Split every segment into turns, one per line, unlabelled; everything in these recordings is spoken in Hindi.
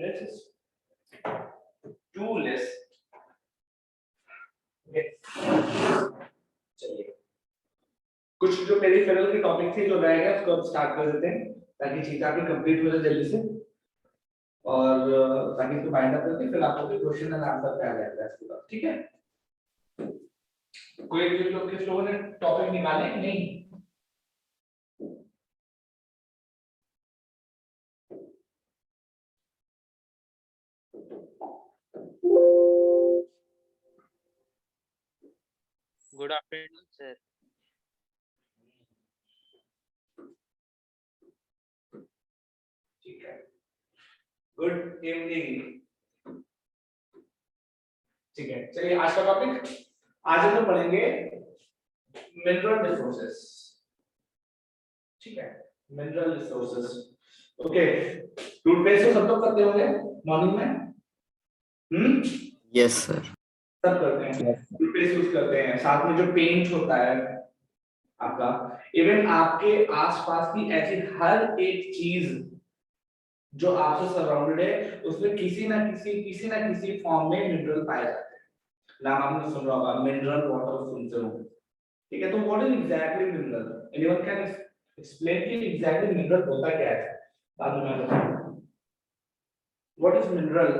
minutes is too less. चलिए कुछ जो पेरिफेरल के टॉपिक थे जो रह गए उसको अब स्टार्ट कर देते हैं ताकि चीजें आपकी कंप्लीट हो जाए जल्दी से और ताकि इसको बाइंड अप करके फिर आप लोग क्वेश्चन एंड आंसर पे आ जाएगा इसके बाद, ठीक है। कोई भी लोग किस लोगों ने टॉपिक निकाले नहीं?
Good afternoon sir.
ठीक है, गुड इवनिंग। ठीक है, चलिए आज का टॉपिक आज हम लोग पढ़ेंगे मिनरल रिसोर्सेस। ठीक है, मिनरल रिसोर्सेस। ओके, टूथपेस्ट तो सब लोग करते होंगे मॉर्निंग में।
यस सर,
सब करते हैं, टूथपेस्ट यूज करते हैं, साथ में जो पेंट होता है आपका, इवन आपके आसपास की ऐसी हर एक चीज जो आपसे सराउंडेड है उसमें किसी ना किसी फॉर्म में मिनरल पाए जाते हैं। नाम आपने सुना होगा, मिनरल वाटर सुनते हो, ठीक है। तो what is exactly mineral? Anyone can explain कि एग्जैक्टली मिनरल होता क्या है? बाद में मैं बताऊंगा। What is mineral?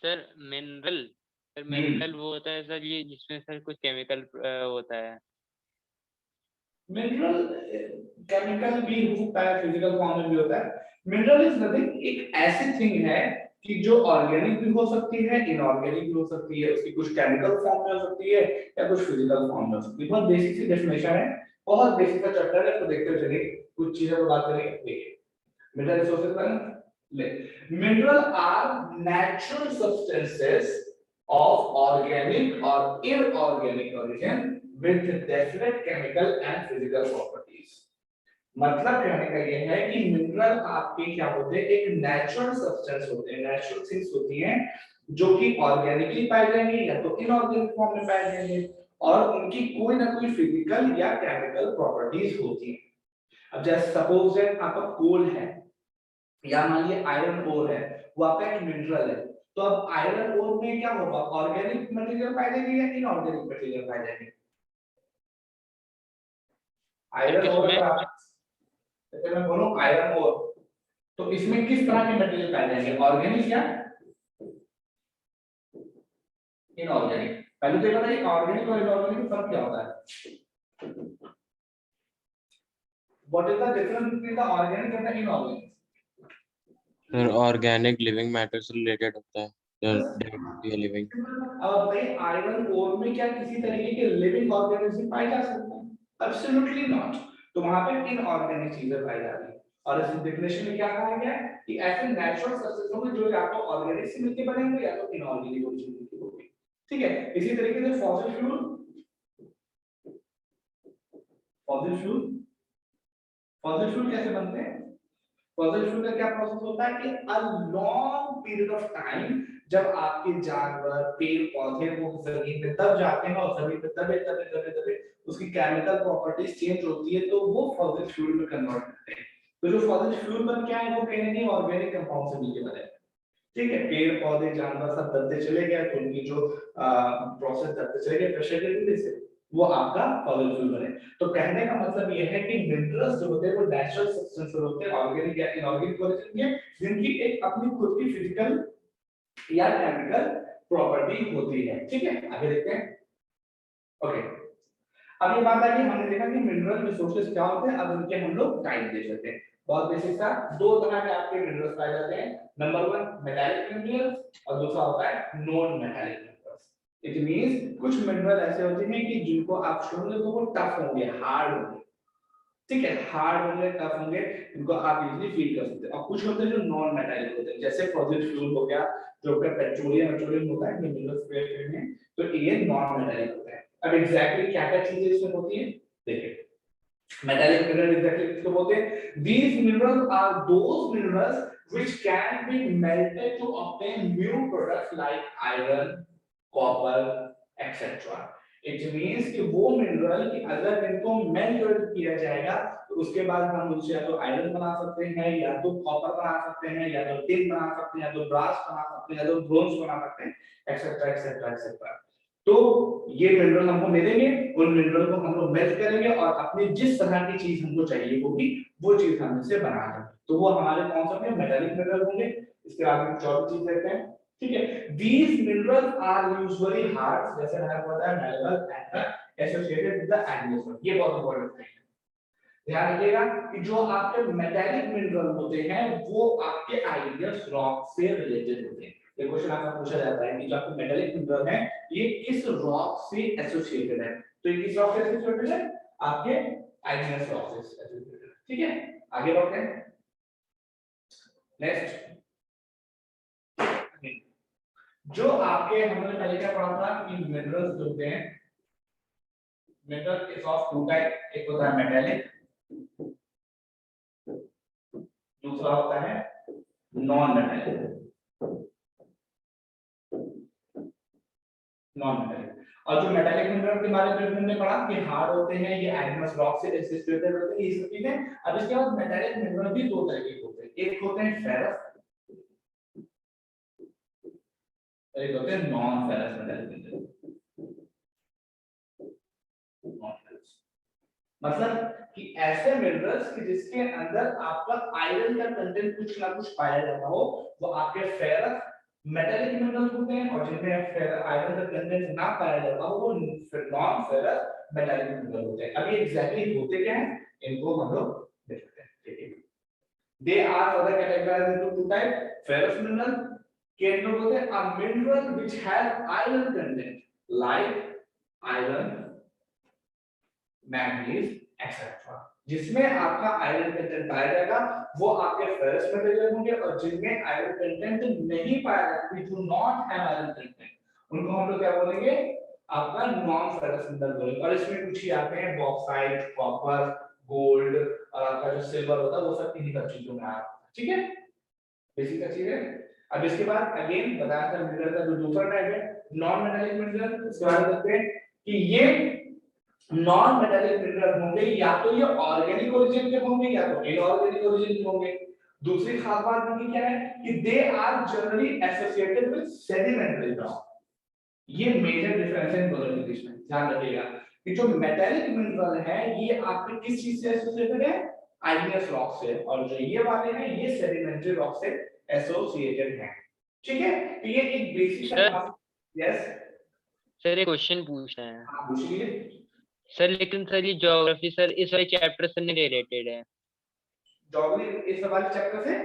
Sir mineral वो होता है सर ये जिसमें सर कुछ केमिकल होता है।
मिनरल केमिकल भी हो सकता है, फिजिकल फॉर्म में भी होता है। मिनरल इज नथिंग, एक ऐसी थिंग है कि जो ऑर्गेनिक भी हो सकती है, इनऑर्गेनिक भी हो सकती है, उसकी कुछ केमिकल फॉर्म में हो सकती है या कुछ फिजिकल फॉर्म में हो सकती है। बहुत बेसिक सी डेफिनेशन है, बहुत बेसिक सा चैप्टर है, तो देखते चलिए कुछ चीजों पर बात करेंगे। देखिए मिनरल रिसोर्सेज पर mineral are natural substances of organic or inorganic origin with definite chemical and physical properties। मतलब कहने का ये है कि मिनरल आपके क्या होते हैं, एक नेचुरल सब्सटेंस होते हैं, नेचुरल थिंग्स होती हैं जो कि ऑर्गेनिकली पाए जाएंगे या तो इनऑर्गेनिक फॉर्म में पाए जाएंगे और उनकी कोई ना कोई फिजिकल या केमिकल प्रॉपर्टीज होती हैं। अब जैसे सपोज दैट आपका कोल है या मान लीजिए आयरन ओर है, वो आपका एक मिनरल है। तो अब आयरन ओर में क्या होगा, ऑर्गेनिक मटेरियल पाए जाएंगे या इनऑर्गेनिक मटेरियल पाए जाएंगे? आयरन ओर जैसे मैं बोलूं आयरन ओर, तो इसमें किस तरह के मटेरियल पाए जाएंगे, ऑर्गेनिक या इनऑर्गेनिक? पहले तो ये बताइए ऑर्गेनिक और इनऑर्गेनिक में फर्क क्या होता है? What is the difference between the organic and the inorganic?
Sir organic living matter से रिलेटेड होता है, लिविंग।
अब भाई आयरन ओर में क्या किसी तरीके के लिविंग ऑर्गेनिज्म पाए जा सकते हैं? Absolutely not. तो वहां पे इनऑर्गेनिक चीजें पाई जा रही है और इस डेफिनेशन में क्या कहा गया है कि ऐसे नेचुरल सब्सटेंस होंगे जो या तो ऑर्गेनिक से मिलकर बने होंगे या तो इनऑर्गेनिक ओरिजिन के होंगे, ठीक है। इसी तरीके से फॉसिल फ्यूल कैसे बनते हैं? फॉसिल फ्यूल का क्या प्रोसेस होता है कि a long period of time जब आपके जानवर पेड़ पौधे वो जमीन में दब जाते हैं और जमीन में दबे उसकी केमिकल प्रॉपर्टीज चेंज होती है तो वो फॉसिल फ्यूल में कन्वर्ट होते हैं। तो जो फॉसिल फ्यूल बन के आए वो कहीं ना कहीं ऑर्गेनिक कंपाउंड से मिलके बने, ठीक है। पेड़ पौधे जानवर सब दबते चले गए तो उनकी जो प्रोसेस दबते चले गए प्रेशर के वजह से वो आपका फॉसिल फ्यूल बने। तो कहने का मतलब ये है कि मिनरल्स जो होते हैं वो नेचुरल सब्सटेंस होते हैं, ऑर्गेनिक या इनऑर्गेनिक ओरिजिन के, जिनकी एक अपनी खुद की फिजिकल या केमिकल प्रॉपर्टी होती है, ठीक है। आगे देखते हैं। ओके, अब ये बात है कि हमने देखा कि मिनरल रिसोर्सेज क्या होते हैं, अब इनके हम लोग टाइप दे सकते हैं। बहुत बेसिक सा, दो तरह के आपके मिनरल्स पाए जाते हैं। नंबर 1 मेटालिक मिनरल्स और दूसरा होता है non metallic minerals. It means कुछ मिनरल ऐसे होते हैं कि जिनको आप छूओगे तो वो टफ होंगे, हार्ड होंगे, ठीक है। हार्ड होंगे, टफ होंगे, इनको आप इजीली फील कर सकते हैं। और कुछ होते हैं जो नॉन मेटालिक होते हैं, जैसे फॉसिल फ्यूल हो गया, जो आपका पेट्रोलियम होता है, ये मिनरल्स पे में, तो ये नॉन मेटालिक होता है। अब एग्जैक्टली क्या-क्या चीजें इसमें होती है देखिए। मेटालिक मिनरल एग्जैक्टली किसको बोलते हैं? These minerals are those minerals which can be melted to obtain new products like iron, copper, etc. It means कि वो मिनरल कि अगर इनको मेल्ट किया जाएगा तो उसके बाद हम उससे या तो आयरन बना सकते हैं, या तो कॉपर बना सकते हैं, या तो टिन बना सकते हैं, या तो ब्रास बना सकते हैं, या तो ब्रोंज बना सकते हैं, एक्सेट्रा एक्सेट्रा एक्सेट्रा। तो ये मिनरल हमको मिलेंगे, उन मिनरल को हम लोग मेल्ट करेंगे और अपनी जिस तरह की चीज हमको चाहिए होगी वो चीज हम इसे बना लेंगे। तो वो हमारे कौन सा है, मेटालिक मिनरल होंगे। इसके बाद में चौथी चीज देखते हैं, ठीक है। These minerals are usually hard, जैसे मैंने बताया, malleable and associated with the agnose। ये बहुत इंपॉर्टेंट है, ध्यान रखिएगा कि जो आपके मेटालिक मिनरल होते हैं वो आपके आइगनियस रॉक से रिलेटेड होते हैं। ये क्वेश्चन आपका पूछा जाता है कि जो आपके मेटालिक मिनरल है ये किस रॉक से एसोसिएटेड है, तो ये किस रॉक से एसोसिएटेड है, आपके आइगनियस रॉक से एसोसिएटेड है। ठीक है, आगे बढ़ते हैं। नेक्स्ट, जो आपके हमने पहले क्या पढ़ा था कि मिनरल्स जो होते हैं, mineral is of two type, एक होता है मेटालिक, दूसरा होता है नॉन मेटालिक। नॉन मेटालिक, और जो मेटालिक मिनरल के बारे में हमने पढ़ा कि हार्ड होते हैं, ये एग्नस रॉक से एसोसिएटेड होते हैं, ये सब चीजें। अब इसके बाद मेटालिक मिनरल भी दो तरह के होते हैं, एक होते हैं फेरस, एक होते हैं नॉन फेरस मेटालिक मिनरल। मतलब कि ऐसे मिनरल्स कि जिसके अंदर आपका आयरन का कंटेंट कुछ ना कुछ पाया जाता हो, वो आपके फेरस मेटालिक मिनरल्स होते हैं, और जिनमें आयरन का कंटेंट ना पाया जाता हो वो नॉन फेरस मेटालिक मिनरल होते हैं। अभी एग्जैक्टली होते क्या हैं इनको हम लोग देखते हैं, ठीक है। They are further categorised into two type, ferrous mineral के लोग होते हैं a mineral which has iron content like iron, manganese etcetera, जिसमें आपका आयरन कंटेंट पाया जाएगा वो आपके फेरस मटेरियल होंगे, और जिनमें आयरन कंटेंट नहीं पाया जाता, do not have iron content, उनको हम लोग क्या बोलेंगे, आपका नॉन फेरस मिनरल बोलेंगे। और इसमें कुछ ही आते हैं बॉक्साइट, कॉपर, गोल्ड, और आपका जो सिल्वर होता है वो सब इन्हीं का चीजों में आता है, ठीक है, बेसिक चीज है। अब इसके बाद अगेन बताया था मिनरल का जो दूसरा टाइप है नॉन मेटालिक मिनरल, इसके बारे में देखते हैं कि ये नॉन मेटालिक मिनरल होंगे या तो ये ऑर्गेनिक ओरिजिन के होंगे या तो इनऑर्गेनिक ओरिजिन के होंगे। दूसरी खास बात इनकी क्या है कि they are generally associated with sedimentary rock. ये मेजर डिफरेंस है इन दोनों के बीच में, ध्यान रखिएगा कि जो मेटालिक मिनरल है ये आपके किस चीज से एसोसिएटेड है, आइगनियस रॉक से, और जो ये वाले हैं ये सेडिमेंटरी रॉक से एसोसिएटेड हैं, ठीक है। तो ये एक बेसिक सा, यस
सर एक क्वेश्चन पूछना है।
हां पूछिए
सर, लेकिन सर ये ज्योग्राफी सर इस वाले चैप्टर से नहीं रिलेटेड है।
ज्योग्राफी इस वाले चैप्टर से,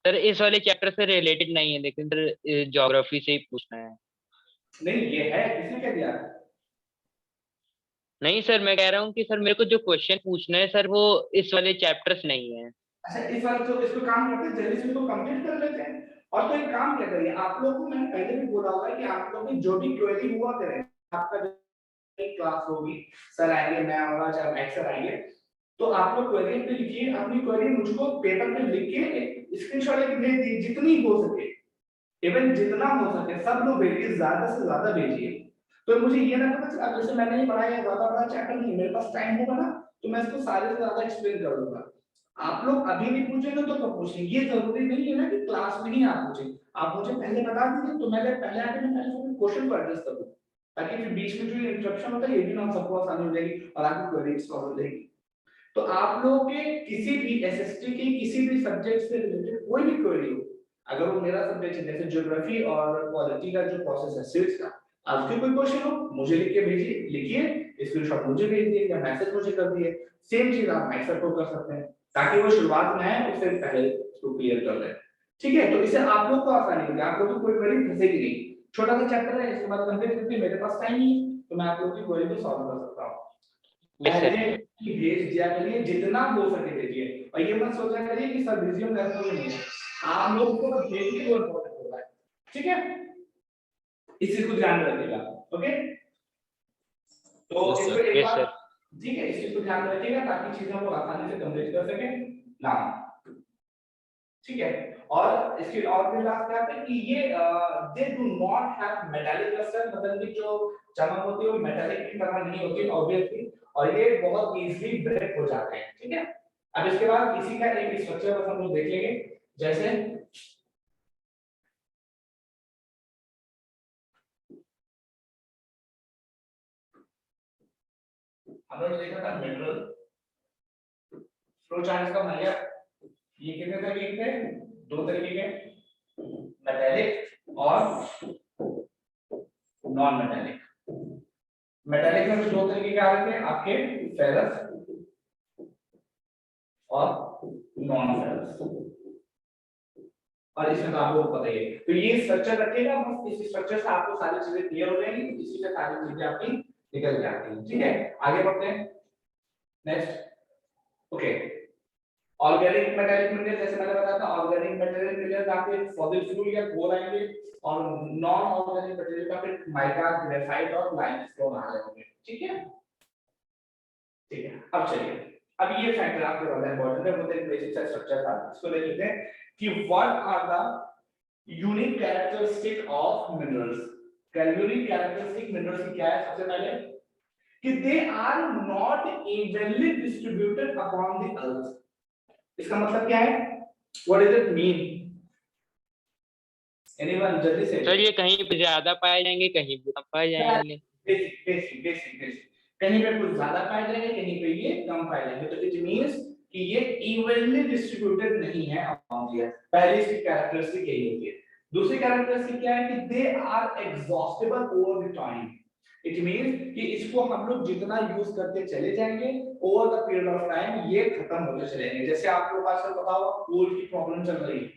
सर इस वाले चैप्टर से रिलेटेड नहीं है, लेकिन सर ज्योग्राफी से ही पूछना है।
नहीं ये है, किसने कह दिया?
नहीं सर, मैं कह रहा हूँ कि सर मेरे को जो क्वेश्चन पूछना है सर वो इस वाले चैप्टर से नहीं है।
अच्छा इस बार तो इसको काम करते हैं, जल्दी से इसको कंप्लीट कर लेते हैं। और तो एक काम क्या करिए, आप लोग को मैंने पहले भी बोला होगा कि आप लोग की जो भी क्वेरी हुआ करे, आपका जो क्लास होगी, सर आएंगे, मैं आऊंगा, चाहे मैक्स सर आएंगे, तो आप लोग क्वेरी पे लिखिए, अपनी क्वेरी मुझको पेपर पे लिख के स्क्रीनशॉट लेके भेज दीजिए, जितनी हो सके, इवन जितना हो सके सब लोग भेजिए, ज्यादा से ज्यादा भेजिए। तो मुझे ये ना पता चला, जैसे मैंने ये पढ़ाया ज्यादा बड़ा चैप्टर नहीं, मेरे पास टाइम होगा ना तो मैं इसको सारे से ज्यादा एक्सप्लेन कर दूंगा। आप लोग अभी भी पूछेंगे तो कब पूछेंगे, ये जरूरी नहीं है ना कि क्लास में ही आप पूछें, आप मुझे पहले बता दीजिए तो मैं पहले आके मैं पहले क्वेश्चन को एड्रेस कर दूं, ताकि फिर बीच में जो इंटरप्शन होता है ये भी ना सबको आसानी हो जाएगी और आपकी क्वेरी सॉल्व हो जाएगी। तो आप लोगों के किसी भी एसएसटी के किसी भी सब्जेक्ट से रिलेटेड कोई भी क्वेरी हो, अगर वो मेरा सब्जेक्ट है जैसे ज्योग्राफी और पॉलिटी का जो प्रोसेस है सिविक्स का, आपके कोई क्वेश्चन हो मुझे लिख के भेजिए, लिखिए स्क्रीनशॉट मुझे भेज दिए या मैसेज मुझे कर दिए, सेम चीज आप मैक्स को कर सकते हैं, ताकि वो शुरुआत में है उससे पहले उसको क्लियर कर ले, ठीक है। तो इससे आप लोग को आसानी होगी, आप लोग को कोई क्वेरी फंसेगी नहीं। छोटा सा चैप्टर है, इसके बाद कंप्लीट करके मेरे पास टाइम नहीं है तो मैं आप लोगों की क्वेरी को सॉल्व कर सकता हूं। पहले की भेज दिया करिए, जितना हो सके भेजिए, और ये मत सोचा करिए कि सर रिज्यूम करना नहीं है, आप लोगों को बस भेजिए वो इम्पोर्टेंट होता है, ठीक है, इस चीज को ध्यान रखिएगा, ओके। तो
Yes,
इसको
sir.
एक
यस
बार,
सर।
ठीक है, इस चीज को ध्यान रखिएगा ताकि चीजें को आसानी से कंप्लीट कर सकें ना। ठीक है। और इसकी और भी लास्ट क्या है कि ये they do not have metallic cluster, मतलब कि जो चमक होती है वो मेटालिक की तरह नहीं होती ऑब्वियसली, और ये बहुत इजीली ब्रेक हो जाते हैं। ठीक है। अब इसके बाद इसी का एक स्ट्रक्चर बस हम लोग देख लेंगे। जैसे हम लोग देखा था मिनरल फ्लो चार्ट का बनाया, ये कितने तरीके के, दो तरीके के, मेटालिक और नॉन मेटालिक। मेटालिक में भी दो तरीके के आ रहे थे आपके, फेरस और नॉन फेरस, और इसमें तो आपको पता ही है। तो ये स्ट्रक्चर रखेगा, बस इस स्ट्रक्चर से आपको सारी चीजें क्लियर हो जाएंगी, इसी से सारी चीजें आपकी निकल जाती हैं। ठीक है, आगे बढ़ते हैं। Next, okay, organic metallic mineral, जैसे मैंने बताया था ऑर्गेनिक मेटेरियल मिनरल आपके फॉसिल फ्यूल या कोल आएंगे, और नॉन ऑर्गेनिक मटेरियल का फिर माइका, ग्रेफाइट और लाइमस्टोन आ जाएंगे। ठीक है, ठीक है। अब चलिए, अब ये फैक्टर आपके ज्यादा इंपॉर्टेंट है, वो एक बेसिक सा स्ट्रक्चर था, इसको देख लेते हैं कि what are the unique characteristic of minerals. Unique characteristic minerals की क्या है? सबसे पहले कि they are not evenly distributed upon the earth. इसका मतलब क्या है? What does it mean? Anyone जल्दी से।
सर ये कहीं पे ज्यादा पाए जाएंगे, कहीं पे कम पाए जाएंगे।
बेसिक बेसिक बेसिक बेसिक, कहीं पे कुछ ज्यादा पाए जाएंगे, कहीं पे ये कम पाए जाएंगे। तो इट मींस कि ये इवनली डिस्ट्रीब्यूटेड नहीं है अमंग द। पहली इसकी कैरेक्टरिस्टिक यही होती है। दूसरी कैरेक्टरिस्टिक क्या है कि they are exhaustable over the time. It means कि इसको हम लोग जितना यूज करते चले जाएंगे, over the period of time ये खत्म होते चलेंगे। जैसे आप लोग आजकल पता होगा कोल की प्रॉब्लम चल रही है,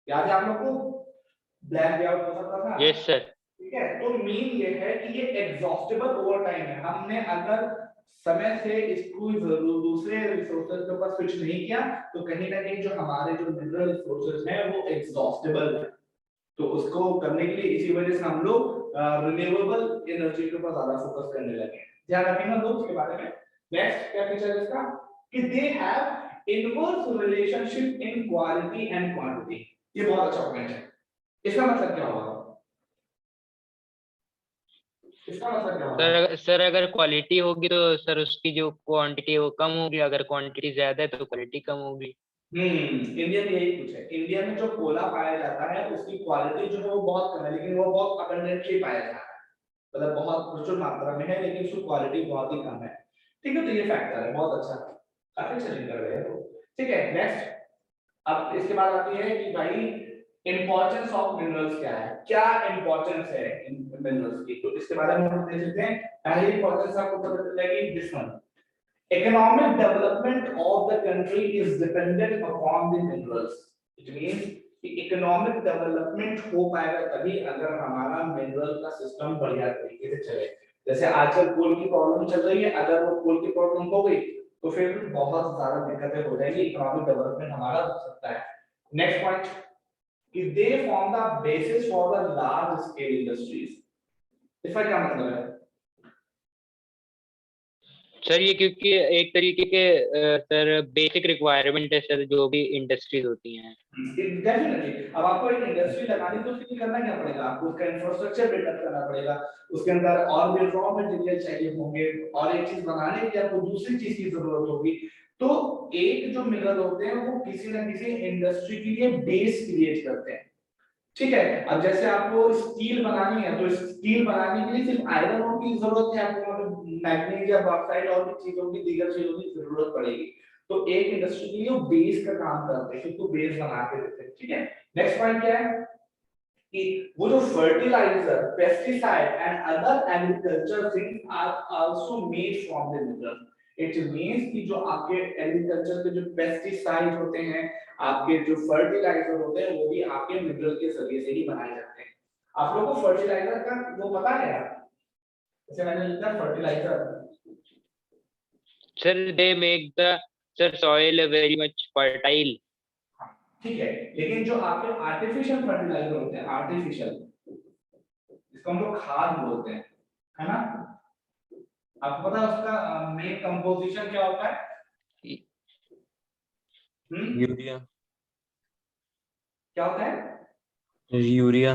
याद है आप लोग को? ब्लैक आउट हो सकता था।
Yes sir.
ठीक है, तो मीन ये है कि ये एग्जॉस्टेबल ओवर टाइम है। हमने अगर समय से इसको दूसरे रिसोर्सेज के ऊपर स्विच नहीं किया, तो कहीं ना कहीं जो हमारे जो मिनरल रिसोर्सेज हैं वो एग्जॉस्टेबल है। तो उसको करने के लिए इसी वजह से हम लोग रिन्यूएबल एनर्जी के ऊपर ज्यादा फोकस करने लगे हैं। ध्यान रखिएगा लोग इसके बारे में। नेक्स्ट क्या फीचर है इसका कि they have inverse relationship in quality and quantity. ये बहुत अच्छा पॉइंट है। इसका मतलब क्या होगा? इसका मतलब क्या होगा?
सर अगर क्वालिटी होगी तो सर उसकी जो क्वांटिटी है वो कम होगी, अगर क्वांटिटी ज्यादा है तो क्वालिटी कम होगी।
इंडिया में यही कुछ है। इंडिया में जो कोला पाया जाता है उसकी क्वालिटी जो है वो बहुत कम है, लेकिन वो बहुत अबंडेंटली पाया जाता है, मतलब बहुत प्रचुर मात्रा में है, लेकिन उसकी क्वालिटी बहुत ही कम है। ठीक है, तो ये फैक्टर है, बहुत अच्छा, काफी चैलेंज कर रहे हैं तो। ठीक है, नेक्स्ट। अब इसके बाद आती है कि भाई इंपॉर्टेंस ऑफ मिनरल्स क्या है, क्या इंपॉर्टेंस है इन मिनरल्स की, तो इसके बारे में हम देख लेते हैं। पहली इंपॉर्टेंस आपको पता चल जाएगी this one, economic development of the country is dependent upon the minerals. It means कि इकोनॉमिक डेवलपमेंट हो पाएगा तभी अगर हमारा मिनरल का सिस्टम बढ़िया तरीके से चले। जैसे आजकल कोल की प्रॉब्लम चल रही है, अगर वो कोल की प्रॉब्लम हो गई तो फिर बहुत ज्यादा दिक्कतें हो जाएंगी, इकोनॉमिक डेवलपमेंट हमारा हो सकता है। नेक्स्ट पॉइंट कि they form the basis for the large scale industries. इसका क्या मतलब है?
सर ये क्योंकि एक तरीके के सर बेसिक रिक्वायरमेंट है सर, जो भी इंडस्ट्रीज होती हैं।
डेफिनेटली, अब आपको एक इंडस्ट्री लगानी तो उसके लिए करना क्या पड़ेगा? आपको उसका इंफ्रास्ट्रक्चर बिल्डअप करना पड़ेगा, उसके अंदर और भी रॉ मटेरियल चाहिए होंगे, और एक चीज बनाने के लिए आपको दूसरी चीज की जरूरत होगी। तो एक जो मिनरल होते हैं वो किसी ना किसी इंडस्ट्री के लिए बेस क्रिएट करते हैं। ठीक है, अब जैसे आपको स्टील बनानी है तो स्टील बनाने के लिए सिर्फ आयरन ओर की जरूरत है, आपको मतलब मैग्नीज या बॉक्साइट और भी चीजों की, दीगर चीजों की जरूरत पड़ेगी। तो एक इंडस्ट्री के लिए वो बेस का काम करते हैं, उसको बेस बना के देते हैं। ठीक है, नेक्स्ट पॉइंट क्या है कि वो जो fertiliser, pesticide and other agriculture things are also made from the mineral. It means कि जो आपके एग्रीकल्चर के जो पेस्टिसाइड होते हैं, आपके जो फर्टिलाइजर होते हैं, वो भी आपके मिनरल के जरिए से ही बनाए जाते हैं। आप लोगों को फर्टिलाइजर का वो पता है? जैसे मैंने लिखा fertiliser,
sir they make the sir soil very much fertile.
ठीक है, लेकिन जो आपके आर्टिफिशियल फर्टिलाइजर होते हैं, आर्टिफिशियल, इसको हम लोग खाद बोलते हैं, है ना? आपको पता है उसका मेन कंपोजिशन क्या होता है?
यूरिया।
क्या होता है?
यूरिया।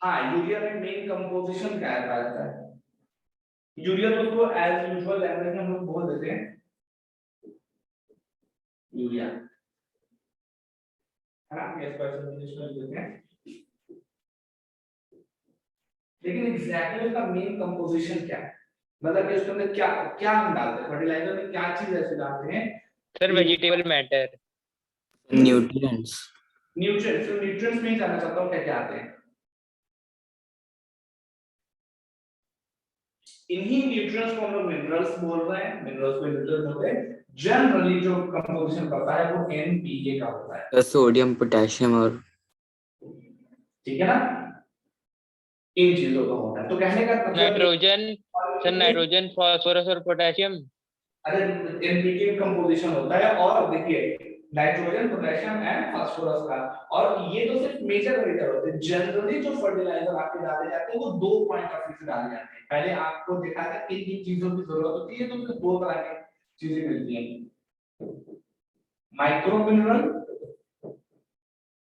हाँ, यूरिया में मेन कंपोजिशन क्या रहता है? यूरिया तो उसको एज यूजुअल लैंग्वेज में हम लोग बोल देते हैं यूरिया, है ना, ये स्पेशल इंग्लिश में देते हैं, लेकिन एग्जैक्टली उसका मेन कंपोजिशन क्या है, मतलब कि उसके अंदर क्या क्या हम डालते हैं, फर्टिलाइजर में क्या चीज ऐसे डालते हैं?
Sir vegetable matter,
nutrients.
Nutrients, तो न्यूट्रिएंट्स में ही जानना चाहता हूँ क्या क्या आते हैं। इन्हीं न्यूट्रिएंट्स को हम लोग मिनरल्स बोल रहे हैं, मिनरल्स को न्यूट्रिएंट्स होते हैं। जनरली जो कंपोजिशन करता है वो एनपीके का होता है,
सोडियम, पोटेशियम और
ठीक है ना, इन चीजों का होता है। तो कहने का मतलब
नाइट्रोजन, सर नाइट्रोजन, फास्फोरस और पोटेशियम।
अरे एनपीके कंपोजिशन होता है, और देखिए नाइट्रोजन, पोटेशियम एंड फास्फोरस का, और ये तो सिर्फ मेजर वेक्टर होते हैं। जनरली जो फर्टिलाइजर आपके डाले जाते हैं वो 2 पॉइंट ऑफ व्यू से डाले जाते हैं। पहले आपको देखा था किन किन चीजों की जरूरत होती है, तो उसमें 2 तरह की चीजें मिलती हैं, माइक्रो मिनरल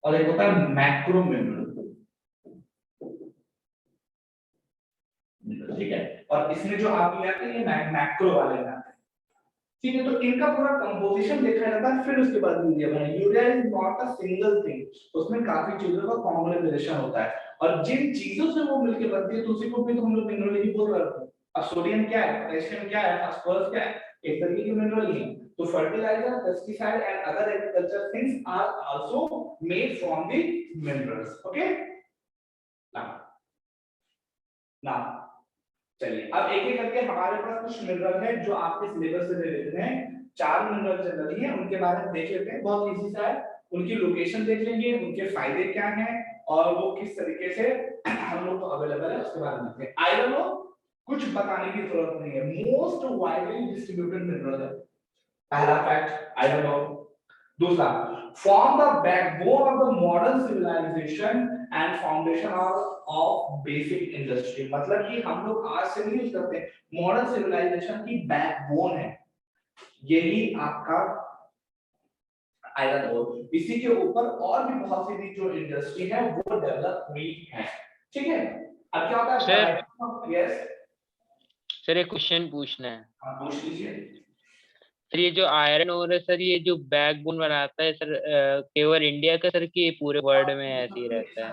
और एक होता है मैक्रो मिनरल, ठीक है, और इसमें जो आप ले आते हैं ये मैक्रो वाले में आते हैं, ठीक है। तो इनका पूरा कंपोजिशन देखा जाता है, फिर उसके बाद यूरिया बना। Urea is not a single thing, उसमें काफी चीजों का कॉम्बिनेशन होता है, और जिन चीजों से वो मिलके बनती है तो उसी को भी तो हम लोग मिनरल ही बोल रहे हैं। अब सोडियम क्या है, पोटेशियम क्या है, फास्फोरस क्या है, एक तरीके के मिनरल ही है। तो fertiliser, pesticide and other agriculture things are also made from the minerals, okay. Now चलिए अब एक एक करके हमारे पास कुछ मिनरल है जो आपके सिलेबस से दे देते हैं। 4 मिनरल जनरली है, उनके बारे में देख लेते हैं, बहुत इजी सा है। उनकी लोकेशन देख लेंगे, उनके फायदे क्या हैं और वो किस तरीके से हम लोग को अवेलेबल है उसके बारे में देखते हैं। आयरन हो कुछ बताने की जरूरत नहीं है, मोस्ट वाइडली डिस्ट्रीब्यूटेड मिनरल है, पहला फैक्ट आयरन हो। दूसरा, form the backbone of the modern civilization and foundation of basic industry, मतलब कि हम लोग आज से नहीं यूज करते, मॉडर्न सिविलाइजेशन की बैकबोन है यही आपका आयरन ओर। इसी के ऊपर और भी बहुत सी जो इंडस्ट्री है वो डेवलप हुई है, ठीक है। अब क्या होता है
सर,
यस
सर एक क्वेश्चन पूछना है।
पूछ लीजिए।
सर ये जो आयरन ओर है सर, ये जो बैकबोन बनाता है सर, केवल इंडिया का सर कि पूरे वर्ल्ड में ऐसे ही रहता है?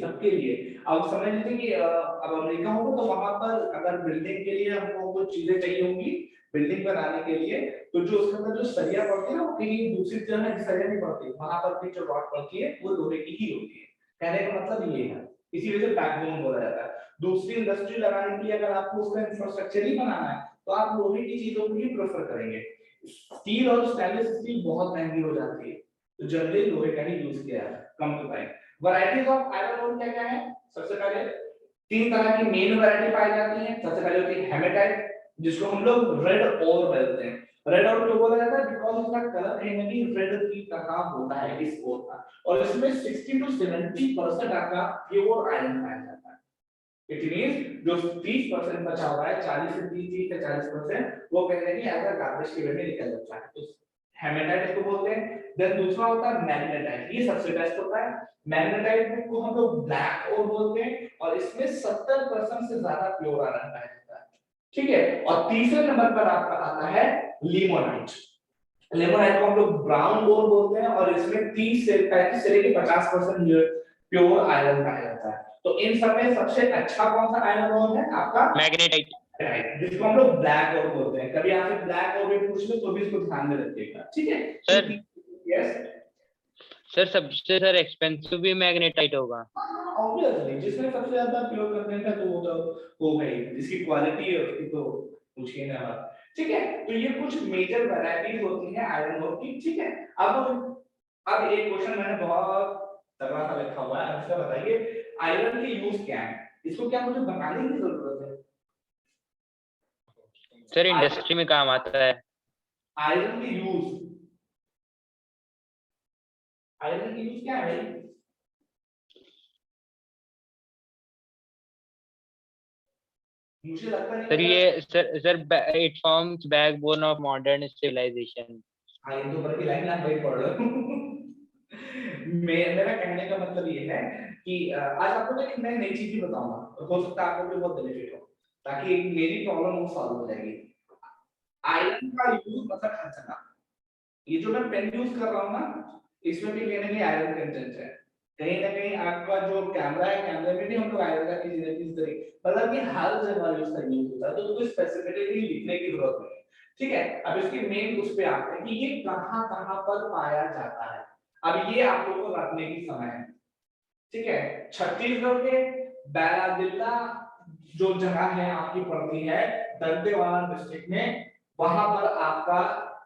सबके लिए अब समझ लीजिए कि अब अमेरिका होगा तो वहां पर अगर बिल्डिंग के लिए हमको कुछ चीजें चाहिए होंगी बिल्डिंग बनाने के लिए, तो जो उसके अंदर जो सरिया पड़ती है ना वो कहीं दूसरी जगह की सरिया नहीं पड़ती, वहां पर भी जो रॉड पड़ती है वो लोहे की ही होती है। कहने का मतलब ये है, इसी वजह से बैकबोन बोला जाता है। दूसरी इंडस्ट्री लगाने के लिए अगर आपको उसका इंफ्रास्ट्रक्चर ही बनाना है तो आप लोहे की चीजों को ही प्रेफर करेंगे। स्टील और स्टेनलेस स्टील बहुत महंगी हो जाती है, तो जनरली लोहे का ही यूज किया है, come to time. Varieties of iron ore क्या क्या है? सबसे पहले 3 तरह की मेन वैरायटी पाई जाती है। सबसे पहले होती है हेमेटाइट, जिसको हम लोग रेड ओर बोलते हैं। रेड ओर क्यों बोला जाता है? बिकॉज़ इसका कलर कहीं ना कहीं रेड की तरह होता है इस ओर का, और इसमें 60 to 70% आपका प्योर आयरन पाया जाता है। इट मींस जो 30% बचा हुआ है, 40 से 30 से 40%, वो कहीं ना कहीं एज अ गार्बेज के वे में निकल जाता है, तो हेमेटाइट इसको बोलते हैं। देन दूसरा होता है मैग्नेटाइट, ये सबसे बेस्ट होता है। मैग्नेटाइट को हम लोग ब्लैक ओर बोलते हैं, और इसमें 70% से ज्यादा प्योर आयरन पाया जाता है, ठीक है। और तीसरे नंबर पर आपका आता है लिमोनाइट। लिमोनाइट को हम लोग ब्राउन ओर बोलते हैं, और इसमें 30 से 35 से लेकर 50% प्योर आयरन पाया जाता है। तो इन सब में सबसे अच्छा कौन सा आयरन ओर है? आपका
मैग्नेटाइट।
जिसको हम लोग ब्लैक ओर बोलते हैं। कभी आपसे ब्लैक ओर भी पूछ ले तो भी इसको ध्यान में रखिएगा, ठीक है
सर,
यस
सर सबसे सर एक्सपेंसिव भी मैग्नेटाइट होगा?
ऑब्वियसली, जिसमें सबसे ज्यादा प्योर कंटेंट है तो वो तो हो गई, जिसकी क्वालिटी है उसकी तो पूछिए ना आप, ठीक है। तो ये कुछ मेजर वैरायटीज होती हैं आयरन ओर की, ठीक है। अब एक क्वेश्चन मैंने बहुत तगड़ा सा लिखा हुआ है, अब इसका बताइए आयरन के यूज क्या है? इसको क्या मुझे बताने की जरूरत है?
सर इंडस्ट्री में काम आता है।
आयरन के यूज, आयरन के यूज क्या है भाई? मुझे लगता नहीं
सर
कि
ये sir it forms backbone of modern civilisation.
हाँ, इन तो ऊपर की लाइन आप वही पढ़ लो मेरा कहने का मतलब ये है कि आज आपको एक मैं नई चीज ही बताऊंगा, हो सकता है आपको भी बहुत बेनिफिट हो, ताकि मेरी प्रॉब्लम वो सॉल्व हो जाएगी। आयरन का यूज मतलब हर जगह, ये जो मैं पेन यूज कर रहा हूँ ना, इसमें भी कहीं ना कहीं आयरन कंटेंट है। कहीं ना कहीं आपका जो कैमरा है, कैमरे में भी हम लोग आयरन का किसी तरीके मतलब कि हर जगह यूज करनी होता है, तो कोई स्पेसिफिकली लिखने की जरूरत नहीं है। ठीक है, अब इसकी मेन उस पे आते हैं कि ये कहां कहां पर पाया जाता है। अब ये आप लोगों को रखने की समय है। ठीक है, छत्तीसगढ़ के बैरादिल्ला जो जगह है आपकी पड़ती है दंतेवाड़ा डिस्ट्रिक्ट में, वहां पर आपका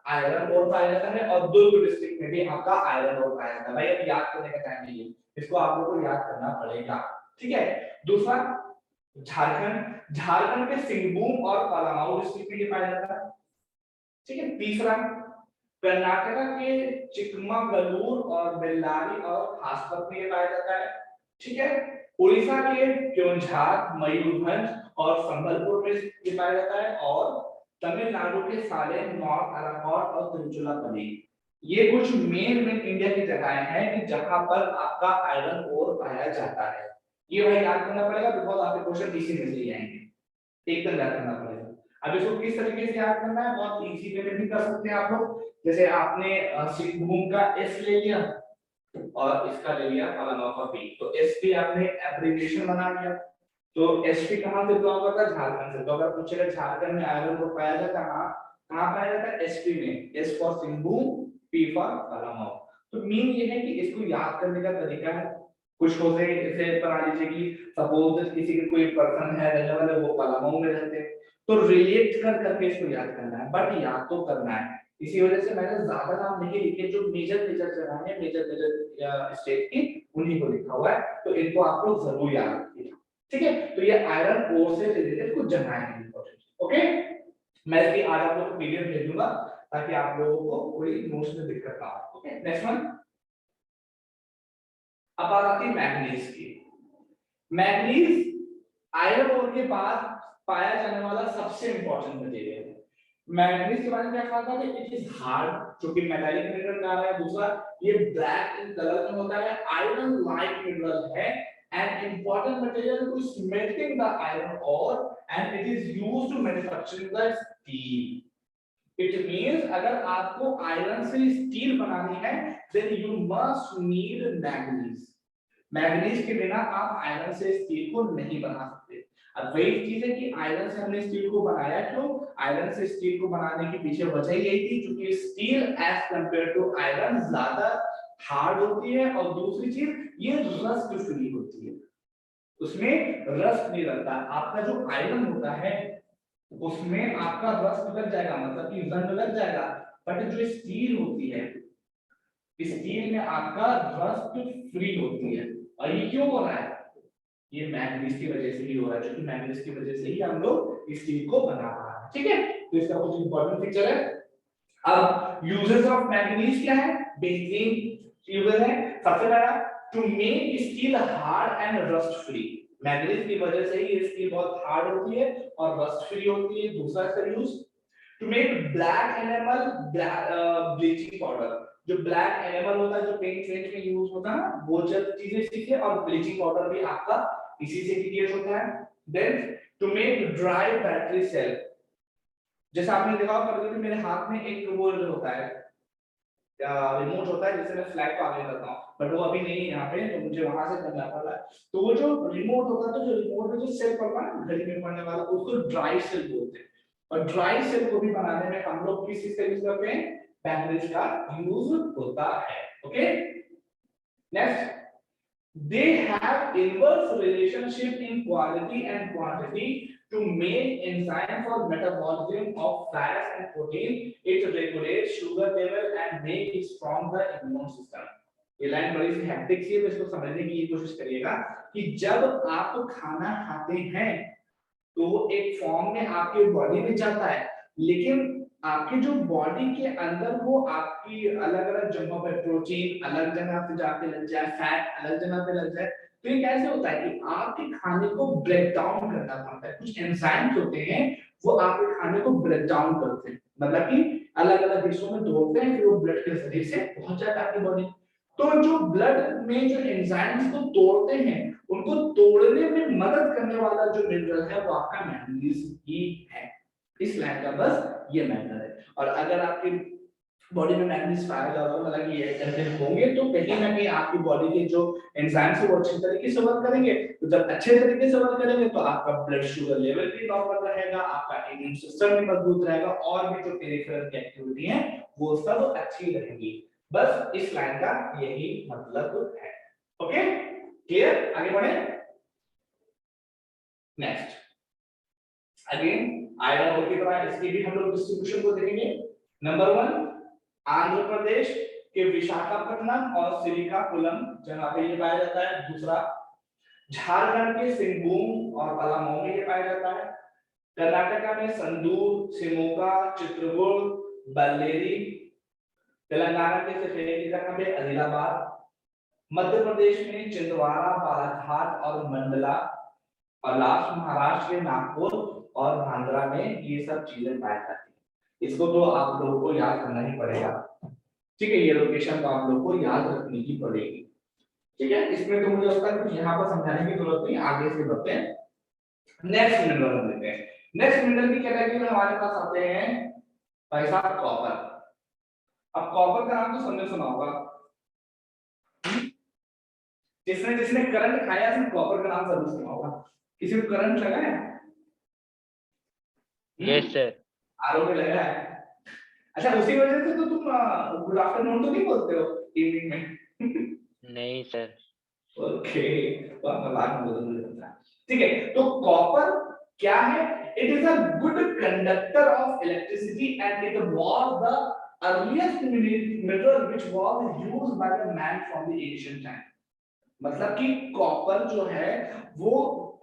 आयरन ओर पाया जाता है, और दुर्ग डिस्ट्रिक्ट में भी आपका आयरन ओर पाया जाता है। भाई अब याद करने का टाइम नहीं है, इसको आप लोगों को याद करना पड़ेगा। ठीक है, दूसरा झारखंड, झारखंड के सिंहभूम और पलामू डिस्ट्रिक्ट में पाया जाता है। ठीक है, तीसरा कर्नाटका के चिकमगलूर और बेल्लारी और खासकर में पाया जाता है। ठीक है, उड़ीसा के क्योंझार, मयूरभंज और संबलपुर में ये पाया जाता है, और तमिलनाडु के सालेम, नॉर्थ अराकॉट और तिरुचिरापल्ली। ये कुछ मेन इंडिया की जगहें हैं कि जहां पर आपका आयरन ओर पाया जाता है। ये भाई याद करना पड़ेगा, बिकॉज आपके क्वेश्चन इसी में से ही आएंगे, एकदम याद करना पड़ेगा। अब इसको किस तरीके से याद करना है, बहुत इजी वे में भी कर सकते हैं आप लोग। जैसे आपने सिंहभूम का एस ले लिया और इसका ले लिया पलामू का पी, तो एस पी आपने एब्रिविएशन बना लिया। तो एस पी कहां से बिलोंग करता है, झारखंड से। तो अगर पूछेगा झारखंड में आयरन को पाया जाता है, कहां पाया जाता है, एसपी में। S for Singhbhum, P for Palamu. तो मीन ये है कि इसको याद करने का तरीका है कुछ हो से, जैसे बना लीजिए कि सपोज किसी के कोई पर्सन है रहने वाले, वो पलामू में रहते हैं, तो रिलेट कर करके इसको याद करना है, बट याद तो करना है। इसी वजह से मैंने ज्यादा नाम नहीं लिखे, जो मेजर मेजर जगह है, मेजर मेजर स्टेट की, उन्हीं को लिखा हुआ है, तो इनको आप लोग जरूर याद रखिए। ठीक है, तो ये आयरन ओर से रिलेटेड कुछ जगहें हैं इंपॉर्टेंट। ओके, मैं इसकी आज आप लोगों को पीडीएफ भेज दूंगा ताकि आप लोगों को कोई नोट्स में दिक्कत ना हो। Okay, next one. अब बात आती है मैग्नीज की। मैग्नीज आयरन ओर के बाद पाया जाने वाला सबसे इंपॉर्टेंट मटेरियल है। मैग्नीज के बारे में क्या कहा था कि इट इज हार्ड, जो कि मेटालिक मिनरल कहा है। दूसरा, ये ब्लैक इन कलर में होता है, आयरन लाइक मिनरल है, an important material to smelting the iron ore and it is used to manufacturing the steel. It means अगर आपको आयरन से स्टील बनानी है, then you must need manganese. Manganese के बिना आप आयरन से स्टील को नहीं बना सकते। अब वही चीज है कि आयरन से हमने स्टील को बनाया क्यों? आयरन से स्टील को बनाने के पीछे वजह यही थी क्योंकि steel as compare to iron ज्यादा हार्ड होती है, और दूसरी चीज ये रस्ट फ्री होती है, उसमें रस्ट नहीं लगता। आपका जो आयरन होता है उसमें आपका रस्ट लग जाएगा, मतलब कि जंग लग जाएगा, बट जो स्टील होती है, स्टील में आपका रस्ट फ्री होती है। और ये क्यों हो रहा है? ये मैग्नीज की वजह से ही हो रहा है, क्योंकि मैग्नीज की वजह से ही हम लोग स्टील को बना रहा है। ठीक है, तो इसका कुछ इंपॉर्टेंट फीचर है। अब यूजेस ऑफ मैग्नीज क्या है? बेहतरीन यूजेस है। सबसे पहला, to make steel hard and rust free. Manganese की वजह से ही ये स्टील बहुत हार्ड होती है और रस्ट फ्री होती है। दूसरा इसका use, to make black enamel bleaching powder. जो ब्लैक एनेमल होता है, जो पेंट में यूज होता है ना, वो जब चीजें सीखे, और ब्लीचिंग पाउडर भी आपका इसी से क्रिएट होता है। Then to make dry battery cell. जैसे आपने देखा होगा कभी मेरे हाथ में एक वो होता है, रिमोट होता है, जिससे मैं फ्लैग को आगे करता हूँ, बट वो अभी नहीं है यहाँ पे, तो मुझे वहां से करना पड़ रहा है। तो वो जो रिमोट होता है, तो जो रिमोट में जो सेल पड़ता है घड़ी में पड़ने वाला, उसको ड्राई सेल बोलते हैं। और ड्राई सेल को भी बनाने में हम लोग किस चीज का यूज करते हैं? मैग्नीज का यूज होता है। Okay, next, they have inverse relationship in quality and quantity to make enzyme for metabolism of fats and protein. It regulates sugar level and make it strong the immune system. ये लाइन बड़ी सी हैप्टिक सी है, तो इसको समझने की कोशिश करिएगा कि जब आप खाना खाते हैं तो वो एक फॉर्म में आपके बॉडी में जाता है, लेकिन आपके जो बॉडी के अंदर वो आपकी अलग अलग जगहों पर प्रोटीन अलग जगह पे जाके लग जाए, फैट अलग जगह पे लग जाए। तो ये कैसे होता है कि आपके खाने को ब्रेक डाउन करना पड़ता है। कुछ एंजाइम्स होते हैं वो आपके खाने को ब्रेक डाउन करते हैं, मतलब कि अलग अलग हिस्सों में तोड़ते हैं, फिर वो ब्लड के जरिए से पहुंच जाता है आपकी बॉडी। तो जो ब्लड में जो एंजाइम्स को तोड़ते हैं उनको तोड़ने में मदद करने वाला जो मिनरल है वो आपका मैंगनीज ही है। इस लाइन का बस ये मैटर है। और अगर आपकी बॉडी में मैंगनीज पाया जा रहा है, मतलब ये कंटेंट होंगे, तो कहीं ना कहीं आपकी बॉडी के जो एंजाइम्स है वो अच्छे तरीके से वर्क करेंगे। तो जब अच्छे तरीके से वर्क करेंगे तो आपका ब्लड शुगर लेवल भी नॉर्मल रहेगा, आपका इम्यून सिस्टम भी मजबूत रहेगा, और भी जो पेरिफेरल की एक्टिविटी है वो सब अच्छी रहेगी। बस इस लाइन का यही मतलब है। Okay, clear? आगे बढ़े। नेक्स्ट अगेन आयरन ओर की तरह इसकी भी हम लोग डिस्ट्रीब्यूशन को देखेंगे। नंबर 1 आंध्र प्रदेश के विशाखापट्टनम और श्रीकाकुलम जहां पे ये पाया जाता है। दूसरा झारखंड के सिंगभूम और पलामू में ये पाया जाता है। कर्नाटका में संदूर, शिमोगा, चित्रकूट, बल्लेरी। तेलंगाना के आदिलाबाद। मध्य प्रदेश में छिंदवाड़ा, बालाघाट और मंडला। और लास्ट महाराष्ट्र के नागपुर और बांद्रा में ये सब चीजें पाई जाती है। इसको तो आप लोगों को याद करना ही पड़ेगा, ठीक है? ये लोकेशन तो आप लोगों को याद रखनी ही पड़ेगी, ठीक है? इसमें तो मुझे लगता है कुछ यहाँ पर समझाने की जरूरत नहीं, आगे से बढ़ते हैं। नेक्स्ट मिनरल लेते हैं। नेक्स्ट मिनरल की कैटेगरी में हमारे पास आते हैं भाई साहब कॉपर। अब कॉपर का नाम तो सबने सुना होगा, जिसने करंट खाया उसने कॉपर का नाम जरूर सुना होगा। किसी को करंट लगा है?
Yes sir.
आरओ में लगा है? अच्छा, उसी वजह से तो तुम गुड आफ्टरनून तो नहीं बोलते हो इवनिंग में?
नहीं सर।
ओके, तो आप बात बोलने लगता है, ठीक है? तो कॉपर क्या है? It is a good conductor of electricity and it was the earliest mineral which was used by the man from the ancient time. मतलब कि कॉपर जो है वो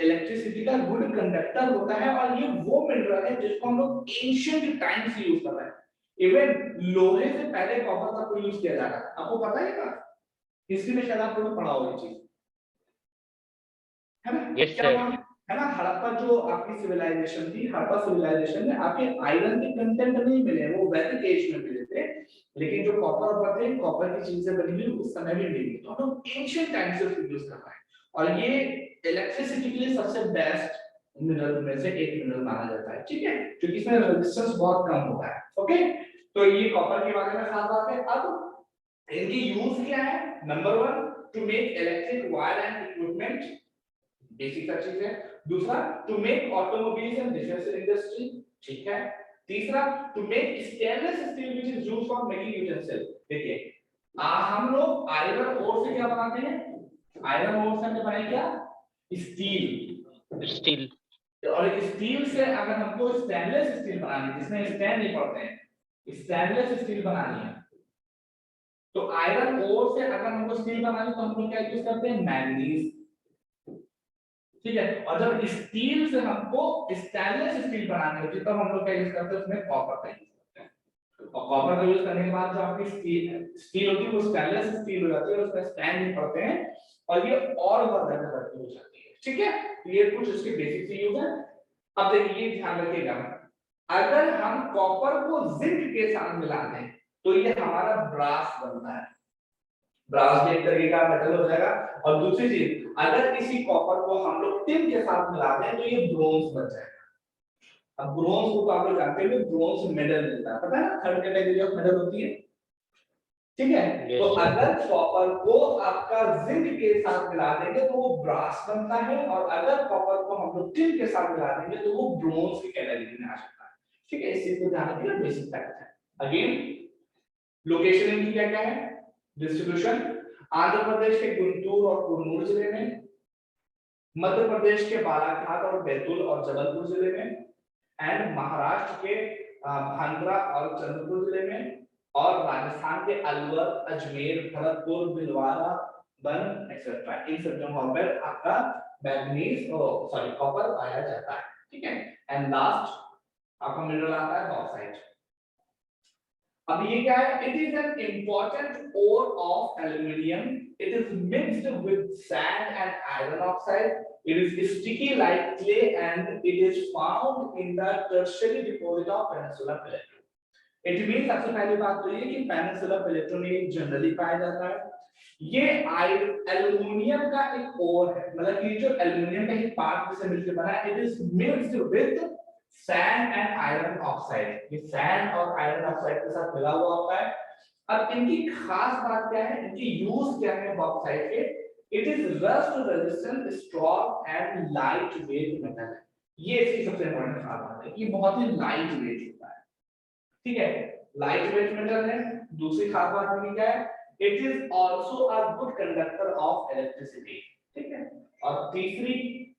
इलेक्ट्रिसिटी का गुड कंडक्टर होता है, और ये वो मिनरल है जिसको हम लोग एंशिएंट टाइम से यूज कर रहे हैं। इवन लोहे से पहले कॉपर का कोई यूज किया जा रहा है। आपको पता है क्या? हिस्ट्री में शायद आप लोगों ने पढ़ा होगा ये चीज, है ना?
यस
क्या
सर।
हुआ है ना, हड़प्पा जो आपकी सिविलाइजेशन थी, हड़प्पा सिविलाइजेशन में आपके आयरन के कंटेंट नहीं मिले, वो वैदिक एज में मिले थे, लेकिन जो कॉपर थे, कॉपर की चीजें बनी हुई उस समय भी मिली। तो हम लोग एंशिएंट टाइम से उसको यूज कर रहे हैं, और ये इलेक्ट्रिसिटी के लिए सबसे बेस्ट मिनरल में से एक मिनरल माना जाता है, ठीक है? क्योंकि इसमें रेजिस्टेंस बहुत कम होता है। ओके, तो ये कॉपर के बारे में खास बात है। अब इनकी यूज क्या है? Number 1 to make electric wire and equipment, basic सा चीज है। दूसरा to make automobiles and defence industry, ठीक है? तीसरा to make stainless steel which is used for making utensil. देखिए हम लोग आयरन ओर से क्या बनाते हैं? आयरन ओर से हमने बनाया क्या? स्टील।
स्टील।
और स्टील से अगर हमको स्टेनलेस स्टील बनानी है, जिसमें स्टैंड नहीं पड़ते हैं, स्टेनलेस स्टील बनानी है, तो आयरन ओर से अगर हमको स्टील बनानी है तो हम लोग क्या यूज करते हैं? मैंगनीज, ठीक है? और जब स्टील से हमको स्टेनलेस स्टील बनानी होती है तब हम लोग क्या यूज करते हैं? उसमें कॉपर का यूज करते हैं। और कॉपर का यूज करने के बाद जो आपकी स्टील होती है वो स्टेनलेस स्टील हो जाती है, और उसमें स्टैंड नहीं पड़ते हैं, और ये और ज्यादा बेहतर हो जाती है, ठीक है? ये कुछ इसके बेसिक से यूज है। अब देखिए ध्यान रखिएगा, अगर हम कॉपर को जिंक के साथ मिला दें तो ये हमारा ब्रास बनता है। ब्रास भी एक तरीके का मेटल हो जाएगा। और दूसरी चीज, अगर इसी कॉपर को हम लोग टिन के साथ मिला दें तो ये ब्रोंज बन जाएगा। अब ब्रोंज को तो आप लोग जानते हैं, ब्रोंज मेडल मिलता है, पता है ना? थर्ड कैटेगरी ऑफ मेडल होती है, ठीक है? तो अगर कॉपर को आपका जिंक के साथ मिला देंगे तो वो ब्रास बनता है, और अगर कॉपर को हम लोग टिन के साथ मिला देंगे तो वो ब्रोंज की कैटेगरी में आ सकता है, ठीक है? इस चीज को ध्यान रखिए, बेसिक फैक्ट है। अगेन लोकेशन इनकी क्या क्या है? डिस्ट्रीब्यूशन आंध्र प्रदेश के गुंटूर और कुर्नूल जिले में, मध्य प्रदेश के बालाघाट और बैतूल और जबलपुर जिले में, एंड महाराष्ट्र के भांगरा और चंद्रपुर जिले में, और राजस्थान के अलवर, अजमेर, भरतपुर, भिलवाड़ा, बन एक्सेट्रा, इन सब जगहों पर आपका मैंगनीज कॉपर पाया जाता है, ठीक है? एंड लास्ट आपका मिनरल आता है बॉक्साइट। अब ये क्या है? It is an important ore of aluminium. It is mixed with sand and iron oxide. It is sticky like clay and it is found in the tertiary deposit of Peninsula Palaeolithic. It means सबसे पहली बात तो ये कि Peninsula Palaeolithic में जनरली पाया जाता है। ये एल्युमिनियम का एक ओर है, मतलब कि जो एल्युमिनियम का एक पार्ट से मिलकर बना है, it is mixed with sand and iron oxide. ये सैंड और आयरन ऑक्साइड के साथ मिला हुआ होता है। अब इनकी खास बात क्या है, इनकी यूज क्या है बॉक्साइट के? It is rust resistant, strong and light weight metal. ये इसकी सबसे इंपॉर्टेंट खास बात है, ये बहुत ही लाइट वेट होता है, ठीक है, लाइट वेट मेटल है। दूसरी खास बात इनकी क्या है? It is also a good conductor of electricity, ठीक है। और तीसरी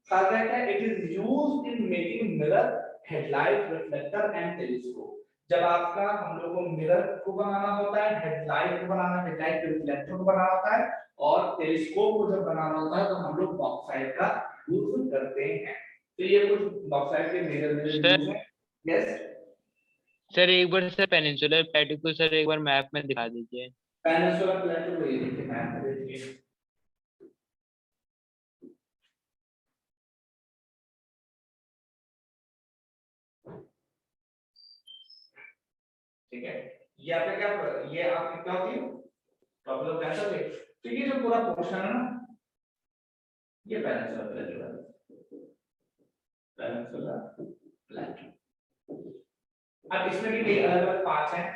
खास बात है, it is used in making mirror, headlight, reflector and telescope. जब आपका हम लोग को मिरर को बनाना होता है, हेडलाइट को बनाना, हेडलाइट के रिफ्लेक्टर को बनाना होता है, और टेलीस्कोप को जब बनाना होता है तो हम लोग बॉक्साइट का यूज करते हैं। तो ये कुछ बॉक्साइट के मेजर यूज हैं। यस
सर एक बार सर पेनिनसुलर प्लेटो को सर एक बार मैप में दिखा दीजिए।
पेनिनसुलर प्लेटो को ये देखिए मैप में देखिए, ठीक है। ये आपका क्या, ये आपकी क्या होती है, प्रॉब्लम कैसा है? तो ये जो पूरा पोर्शन है ना, ये पेनिनसुलर प्लेटो है, पेनिनसुलर प्लेटो। अब इसमें भी कई अलग अलग पार्ट्स हैं,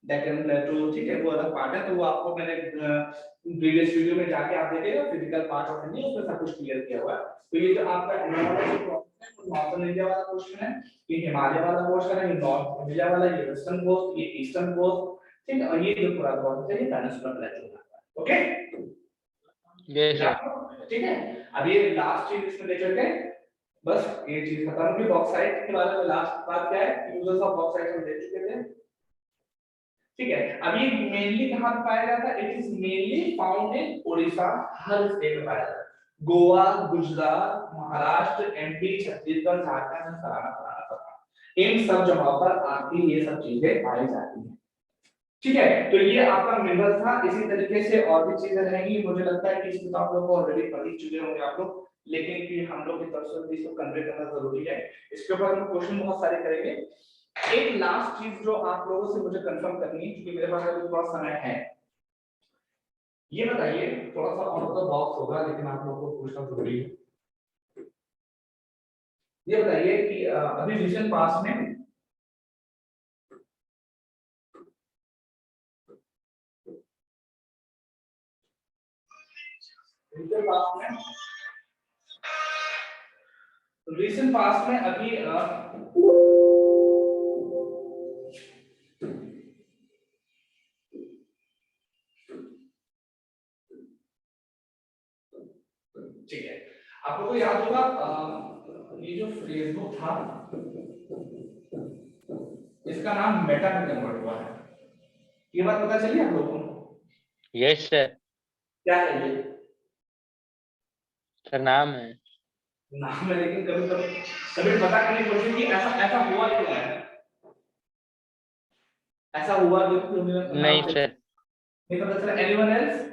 डेक्कन प्लेटो, ठीक है, वो अलग पार्ट है। तो वो आपको मैंने प्रीवियस वीडियो में जाके आप देखिएगा, फिजिकल पार्ट ऑफ इंडिया, उसमें सब कुछ क्लियर किया हुआ है। तो ये जो आपका एनवायरमेंटल प्रोसेस है, वो नॉर्थन इंडिया वाला पोर्शन है, ये हिमालय वाला पोर्शन है, ये नॉर्थ इंडिया वाला, ये वेस्टर्न कोस्ट, ये ईस्टर्न कोस्ट, ठीक है। और ये जो पूरा प्रोसेस है, ये पेनिनसुलर प्लेटो, ओके।
Yes sir.
ठीक है, अब ये लास्ट चीज इसमें देख लेते हैं, बस ये चीज खत्म होगी। बॉक्साइट के बारे में लास्ट बात क्या है, यूजर्स ऑफ बॉक्साइट हम देख चुके थे, ठीक है। अब ये मेनली कहां पे पाया जाता है? It is mainly found in Orissa, her state में पाया जाता है, गोवा, गुजरात, महाराष्ट्र, एमपी, छत्तीसगढ़, झारखंड, हरियाणा, इन सब जगहों पर आपकी ये सब चीजें पाई जाती हैं, ठीक है। तो ये आपका मिनरल था। इसी तरीके से और भी चीजें रहेंगी, मुझे लगता है कि इसमें तो आप लोग को ऑलरेडी पढ़ ही चुके होंगे आप लोग, लेकिन कि हम लोग की तरफ से भी इसको कन्वे करना जरूरी है। इसके ऊपर हम क्वेश्चन बहुत सारे करेंगे। एक लास्ट चीज जो आप लोगों से मुझे कंफर्म करनी है, क्योंकि मेरे पास अभी थोड़ा समय है, ये बताइए, थोड़ा सा आउट ऑफ द बॉक्स होगा लेकिन आप लोगों को पूछना जरूरी है। ये बताइए कि अभी रिसेंट पास में रिसेंट पास में अभी ठीक है, आपको तो याद होगा ये जो फेसबुक था, इसका नाम मेटा में कन्वर्ट हुआ है, ये बात पता चली आप लोगों को?
Yes sir.
क्या है ये?
सर नाम है।
नाम है, लेकिन कभी कभी कभी पता करने की कोशिश की ऐसा ऐसा हुआ क्यों है, ऐसा हुआ क्यों
नहीं सर।
नहीं पता चला। Anyone else?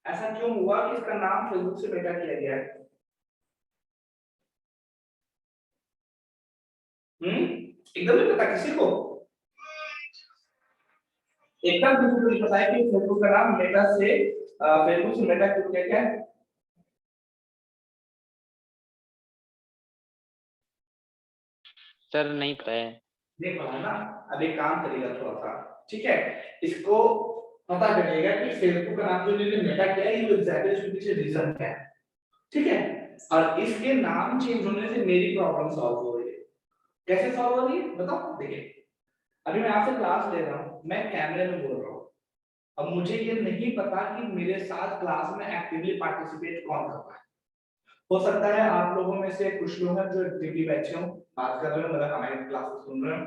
ऐसा क्यों हुआ कि इसका नाम फेसबुक से मेटा किया गया है? एकदम नहीं पता किसी को? एकदम किसी को नहीं पता है कि फेसबुक का नाम मेटा से फेसबुक से मेटा क्यों किया गया है?
सर नहीं पता है।
देखो है ना, अब एक काम करिएगा थोड़ा सा, ठीक है, इसको पता करिएगा कि फेसबुक का नाम जो इन्होंने मेटा किया है, ये एग्जैक्टली इसके पीछे रीजन क्या है, ठीक है। और इसके नाम चेंज होने से मेरी प्रॉब्लम सॉल्व हो रही है। कैसे सॉल्व हो रही है बताओ? देखिए, अभी मैं आपसे क्लास ले रहा हूँ, मैं कैमरे में बोल रहा हूँ, अब मुझे ये नहीं पता कि मेरे साथ क्लास में एक्टिवली पार्टिसिपेट कौन कर रहा है। हो सकता है आप लोगों में से कुछ लोग हैं जो एक्टिवली बैठे हों, बात कर रहे हो, मतलब हमारी क्लास सुन रहे हो,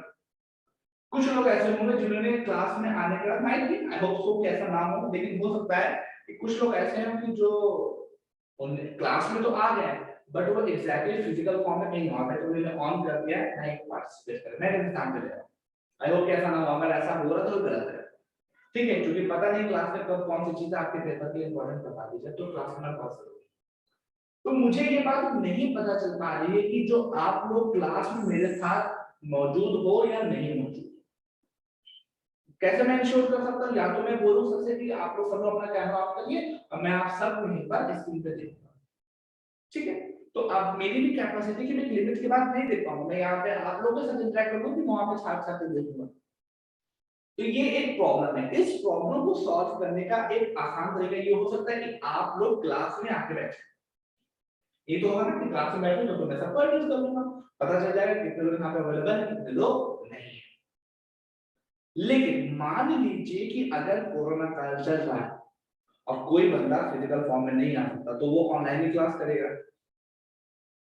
कुछ लोग ऐसे होंगे जिन्होंने क्लास में आने के बाद, आई होप सो कि ऐसा ना हो, लेकिन हो सकता है कि कुछ लोग ऐसे हैं कि जो क्लास में तो आ गए बट वो एग्जैक्टली फिजिकल फॉर्म में नहीं आ रहे, तो उन्होंने ऑन कर दिया नहीं पार्टिसिपेट कर, मैं एग्जाम दे रहा हूं। आई होप कि ऐसा ना हो, अगर ऐसा हो रहा तो गलत है, ठीक है, क्योंकि पता नहीं क्लास में कब कौन सी चीजें आपके पेपर के इंपॉर्टेंट बता दी जाए, तो क्लास में पढ़ सकते। तो मुझे ये बात नहीं पता चल पा रही है कि जो आप लोग क्लास में मेरे साथ मौजूद हो या नहीं मौजूद, कैसे मैं इंश्योर कर सकता हूँ? या तो मैं बोलूं सबसे कि आप लोग सब लोग अपना कैमरा ऑफ करिए और मैं आप सबको यहीं पर स्क्रीन पे देखूंगा, ठीक है? तो अब मेरी भी कैपेसिटी की मैं लिमिट के बाद नहीं देख पाऊंगा, मैं यहाँ पे आप लोगों के साथ इंटरेक्ट करूंगा कि वहां पे साथ साथ देखूंगा। तो ये एक प्रॉब्लम है। इस प्रॉब्लम को सॉल्व करने का एक आसान तरीका ये हो सकता है कि आप लोग क्लास में आके बैठे। ये तो होगा ना कि क्लास में बैठे तो मैं सबको एडजस्ट कर लूंगा, पता चल जाएगा कितने लोग यहाँ पे अवेलेबल है, कितने लोग नहीं है। लेकिन मान लीजिए कि अगर कोरोना काल चल रहा है और कोई बंदा फिजिकल फॉर्म में नहीं आ सकता, तो वो ऑनलाइन ही क्लास करेगा।